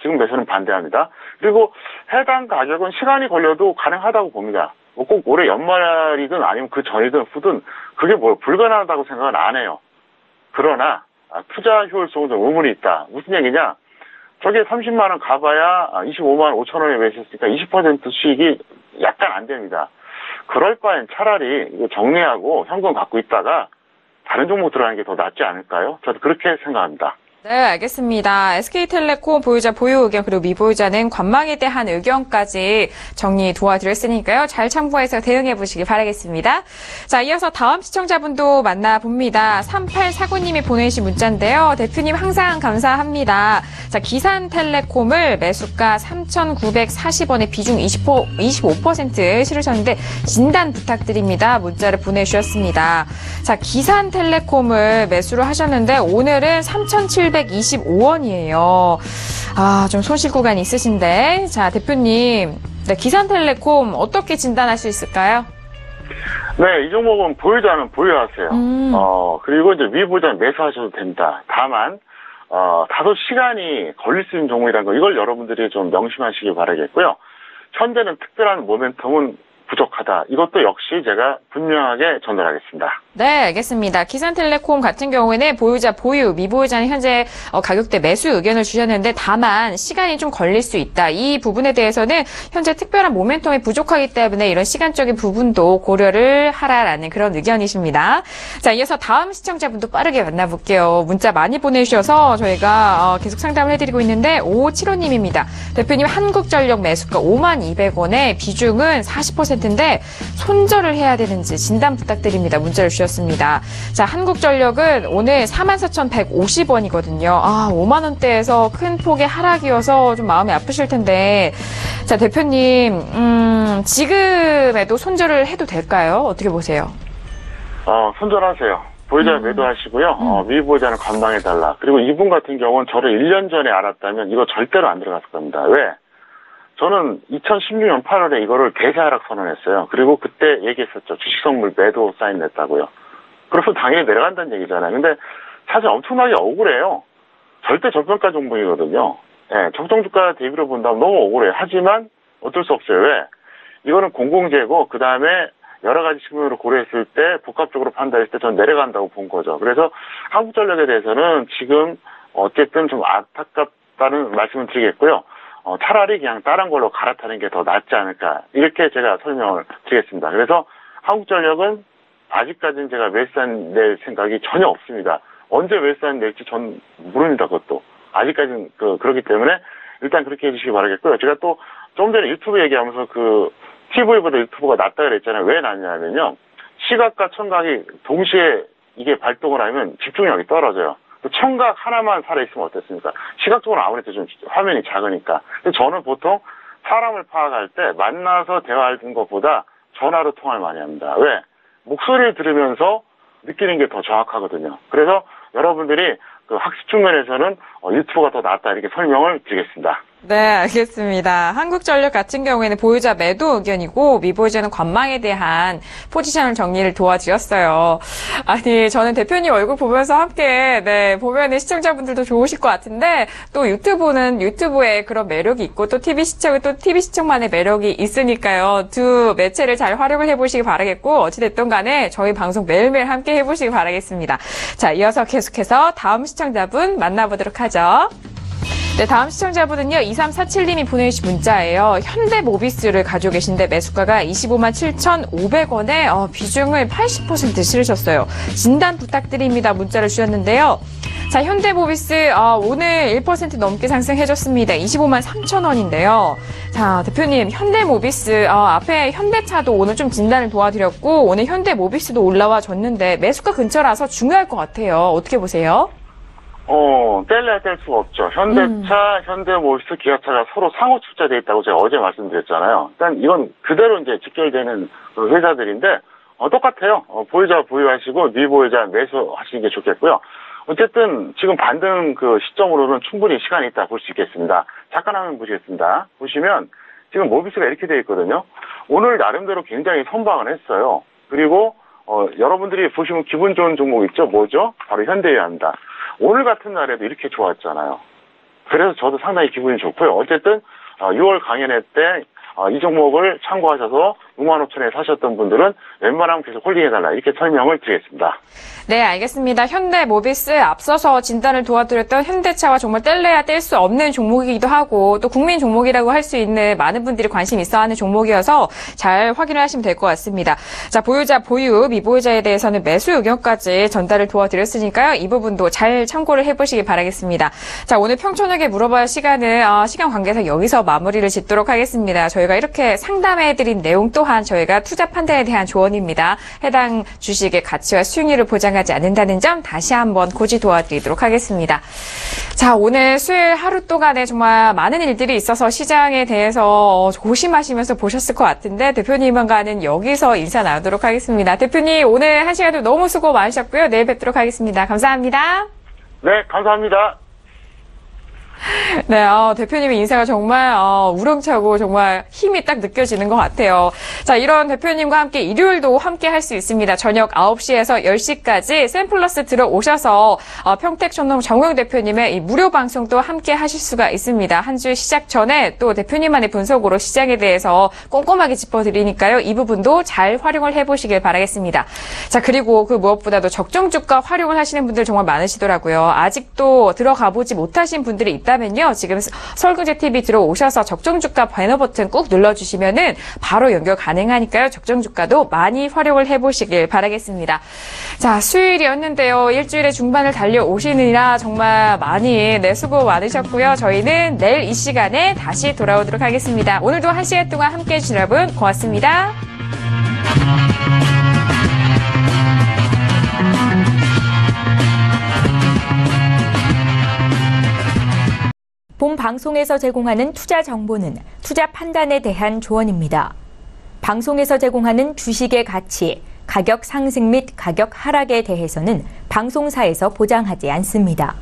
[SPEAKER 3] 지금 매수는 반대합니다. 그리고 해당 가격은 시간이 걸려도 가능하다고 봅니다. 꼭 올해 연말이든 아니면 그 전이든 후든 그게 불가능하다고 생각은 안 해요. 그러나 투자 효율성은 좀 의문이 있다. 무슨 얘기냐? 저게 30만 원 가봐야 25만 5천 원에 매수했으니까 20% 수익이 약간 안 됩니다. 그럴 바엔 차라리 이거 정리하고 현금 갖고 있다가 다른 종목 들어가는 게 더 낫지 않을까요? 저도 그렇게 생각합니다.
[SPEAKER 2] 네, 알겠습니다. SK텔레콤 보유자 보유 의견 그리고 미보유자는 관망에 대한 의견까지 정리 도와드렸으니까요. 잘 참고해서 대응해 보시길 바라겠습니다. 자, 이어서 다음 시청자분도 만나봅니다. 3849님이 보내주신 문자인데요. 대표님 항상 감사합니다. 자, 기산텔레콤을 매수가 3,940원에 비중 25% 실으셨는데 진단 부탁드립니다. 문자를 보내주셨습니다. 자, 기산텔레콤을 매수를 하셨는데 오늘은 3,725원이에요. 좀 손실 구간이 있으신데. 자, 대표님. 네, 기산텔레콤 어떻게 진단할 수 있을까요?
[SPEAKER 3] 네, 이 종목은 보유자는 보유하세요. 그리고 이제 미보유자는 매수하셔도 됩니다. 다만, 다소 시간이 걸릴 수 있는 종목이라는 거, 이걸 여러분들이 좀 명심하시길 바라겠고요. 현재는 특별한 모멘텀은 부족하다. 이것도 역시 제가 분명하게 전달하겠습니다.
[SPEAKER 2] 네, 알겠습니다. 기산텔레콤 같은 경우에는 보유자 보유, 미보유자는 현재 가격대 매수 의견을 주셨는데 다만 시간이 좀 걸릴 수 있다. 이 부분에 대해서는 현재 특별한 모멘텀이 부족하기 때문에 이런 시간적인 부분도 고려를 하라라는 그런 의견이십니다. 자, 이어서 다음 시청자분도 빠르게 만나볼게요. 문자 많이 보내주셔서 저희가 계속 상담을 해드리고 있는데 5575님입니다. 대표님 한국전력 매수가 52,200원에 비중은 40% 10%인데 손절을 해야 되는지 진단 부탁드립니다. 문자를 주셨습니다. 자, 한국전력은 오늘 44,150원이거든요. 5만 원대에서 큰 폭의 하락이어서 좀 마음이 아프실 텐데, 자, 대표님, 지금에도 손절을 해도 될까요? 어떻게 보세요?
[SPEAKER 3] 손절하세요. 보유자 매도하시고요. 미보유자는 관망해달라. 그리고 이분 같은 경우는 저를 1년 전에 알았다면 이거 절대로 안 들어갔을 겁니다. 왜? 저는 2016년 8월에 이거를 대세하락 선언했어요. 그리고 그때 얘기했었죠. 주식선물 매도 사인 냈다고요. 그래서 당연히 내려간다는 얘기잖아요. 근데 사실 엄청나게 억울해요. 절대 저평가 종목이거든요. 예, 적정주가 대비로 본다면 너무 억울해요. 하지만 어쩔 수 없어요. 왜? 이거는 공공재고 그 다음에 여러 가지 측면으로 고려했을 때 복합적으로 판단했을 때 전 내려간다고 본 거죠. 그래서 한국전력에 대해서는 지금 어쨌든 좀 안타깝다는 말씀을 드리겠고요. 차라리 그냥 다른 걸로 갈아타는 게 더 낫지 않을까 이렇게 제가 설명을 드리겠습니다. 그래서 한국전력은 아직까지는 제가 매수한 낼 생각이 전혀 없습니다. 언제 매수한 낼지 전 모릅니다. 그것도 아직까지는 그렇기 때문에 일단 그렇게 해주시기 바라겠고요. 제가 또 좀 전에 유튜브 얘기하면서 TV보다 유튜브가 낫다 그랬잖아요. 왜 낫냐면요. 시각과 청각이 동시에 이게 발동을 하면 집중력이 떨어져요. 청각 하나만 살아있으면 어떻습니까? 시각적으로 아무래도 좀 화면이 작으니까. 근데 저는 보통 사람을 파악할 때 만나서 대화하는 것보다 전화로 통화를 많이 합니다. 왜? 목소리를 들으면서 느끼는 게 더 정확하거든요. 그래서 여러분들이 학습 측면에서는 유튜브가 더 낫다 이렇게 설명을 드리겠습니다.
[SPEAKER 2] 네, 알겠습니다. 한국전력 같은 경우에는 보유자 매도 의견이고 미보유자는 관망에 대한 포지션을 정리를 도와드렸어요. 아니, 저는 대표님 얼굴 보면서 함께 보면은 시청자분들도 좋으실 것 같은데 또 유튜브는 유튜브에 그런 매력이 있고 또 TV 시청은 또 TV 시청만의 매력이 있으니까요. 두 매체를 잘 활용을 해보시기 바라겠고 어찌됐든 간에 저희 방송 매일매일 함께 해보시기 바라겠습니다. 자, 이어서 계속해서 다음 시청자분 만나보도록 하죠. 네, 다음 시청자분은요, 2347님이 보내주신 문자예요. 현대모비스를 가지고 계신데 매수가가 25만 7,500원에 비중을 80% 실으셨어요. 진단 부탁드립니다. 문자를 주셨는데요. 자, 현대모비스 오늘 1% 넘게 상승해줬습니다. 25만 3,000원인데요. 자, 대표님, 현대모비스 앞에 현대차도 오늘 좀 진단을 도와드렸고 오늘 현대모비스도 올라와 줬는데 매수가 근처라서 중요할 것 같아요. 어떻게 보세요?
[SPEAKER 3] 뗄래야 뗄 수가 없죠. 현대차, 현대모비스, 기아차가 서로 상호 출자되어 있다고 제가 어제 말씀드렸잖아요. 일단 이건 그대로 이제 직결되는 회사들인데, 똑같아요. 보유자 보유하시고, 미보유자 매수하시는 게 좋겠고요. 어쨌든 지금 반등 시점으로는 충분히 시간이 있다 볼 수 있겠습니다. 잠깐 한번 보시겠습니다. 보시면 지금 모비스가 이렇게 되어 있거든요. 오늘 나름대로 굉장히 선방을 했어요. 그리고 여러분들이 보시면 기분 좋은 종목 있죠? 뭐죠? 바로 현대유입니다. 오늘 같은 날에도 이렇게 좋았잖아요. 그래서 저도 상당히 기분이 좋고요. 어쨌든 6월 강연회 때 이 종목을 참고하셔서 6만 5천에 사셨던 분들은 웬만하면 계속 홀딩해달라 이렇게 설명을 드리겠습니다.
[SPEAKER 2] 네, 알겠습니다. 현대모비스 앞서서 진단을 도와드렸던 현대차와 정말 뗄래야 뗄 수 없는 종목이기도 하고 또 국민 종목이라고 할 수 있는 많은 분들이 관심 있어하는 종목이어서 잘 확인을 하시면 될 것 같습니다. 자, 보유자 보유, 미보유자에 대해서는 매수 의견까지 전달을 도와드렸으니까요. 이 부분도 잘 참고를 해보시기 바라겠습니다. 자, 오늘 평촌하게 물어봐야 시간은 시간 관계상 여기서 마무리를 짓도록 하겠습니다. 저희가 이렇게 상담해드린 내용 또한 저희가 투자 판단에 대한 조언입니다. 해당 주식의 가치와 수익률을 보장하지 않는다는 점 다시 한번 고지 도와드리도록 하겠습니다. 자, 오늘 수요일 하루 동안에 정말 많은 일들이 있어서 시장에 대해서 고심하시면서 보셨을 것 같은데 대표님과는 여기서 인사 나누도록 하겠습니다. 대표님 오늘 한 시간도 너무 수고 많으셨고요. 내일 뵙도록 하겠습니다. 감사합니다.
[SPEAKER 3] 네, 감사합니다.
[SPEAKER 2] 네, 대표님의 인사가 정말 우렁차고 정말 힘이 딱 느껴지는 것 같아요. 자, 이런 대표님과 함께 일요일도 함께 할 수 있습니다. 저녁 9시에서 10시까지 샘플러스 들어오셔서 평택촌농 정우영 대표님의 이 무료 방송도 함께 하실 수가 있습니다. 한 주 시작 전에 또 대표님만의 분석으로 시장에 대해서 꼼꼼하게 짚어드리니까요. 이 부분도 잘 활용을 해보시길 바라겠습니다. 자, 그리고 그 무엇보다도 적정주가 활용을 하시는 분들 정말 많으시더라고요. 아직도 들어가보지 못하신 분들이 있다면요. 지금 설경제TV 들어오셔서 적정주가 배너 버튼 꾹 눌러주시면은 바로 연결 가능하니까요. 적정주가도 많이 활용을 해보시길 바라겠습니다. 자, 수요일이었는데요. 일주일의 중반을 달려오시느라 정말 많이 수고 많으셨고요. 저희는 내일 이 시간에 다시 돌아오도록 하겠습니다. 오늘도 한 시간 동안 함께해 주신 여러분 고맙습니다.
[SPEAKER 1] 본 방송에서 제공하는 투자 정보는 투자 판단에 대한 조언입니다. 방송에서 제공하는 주식의 가치, 가격 상승 및 가격 하락에 대해서는 방송사에서 보장하지 않습니다.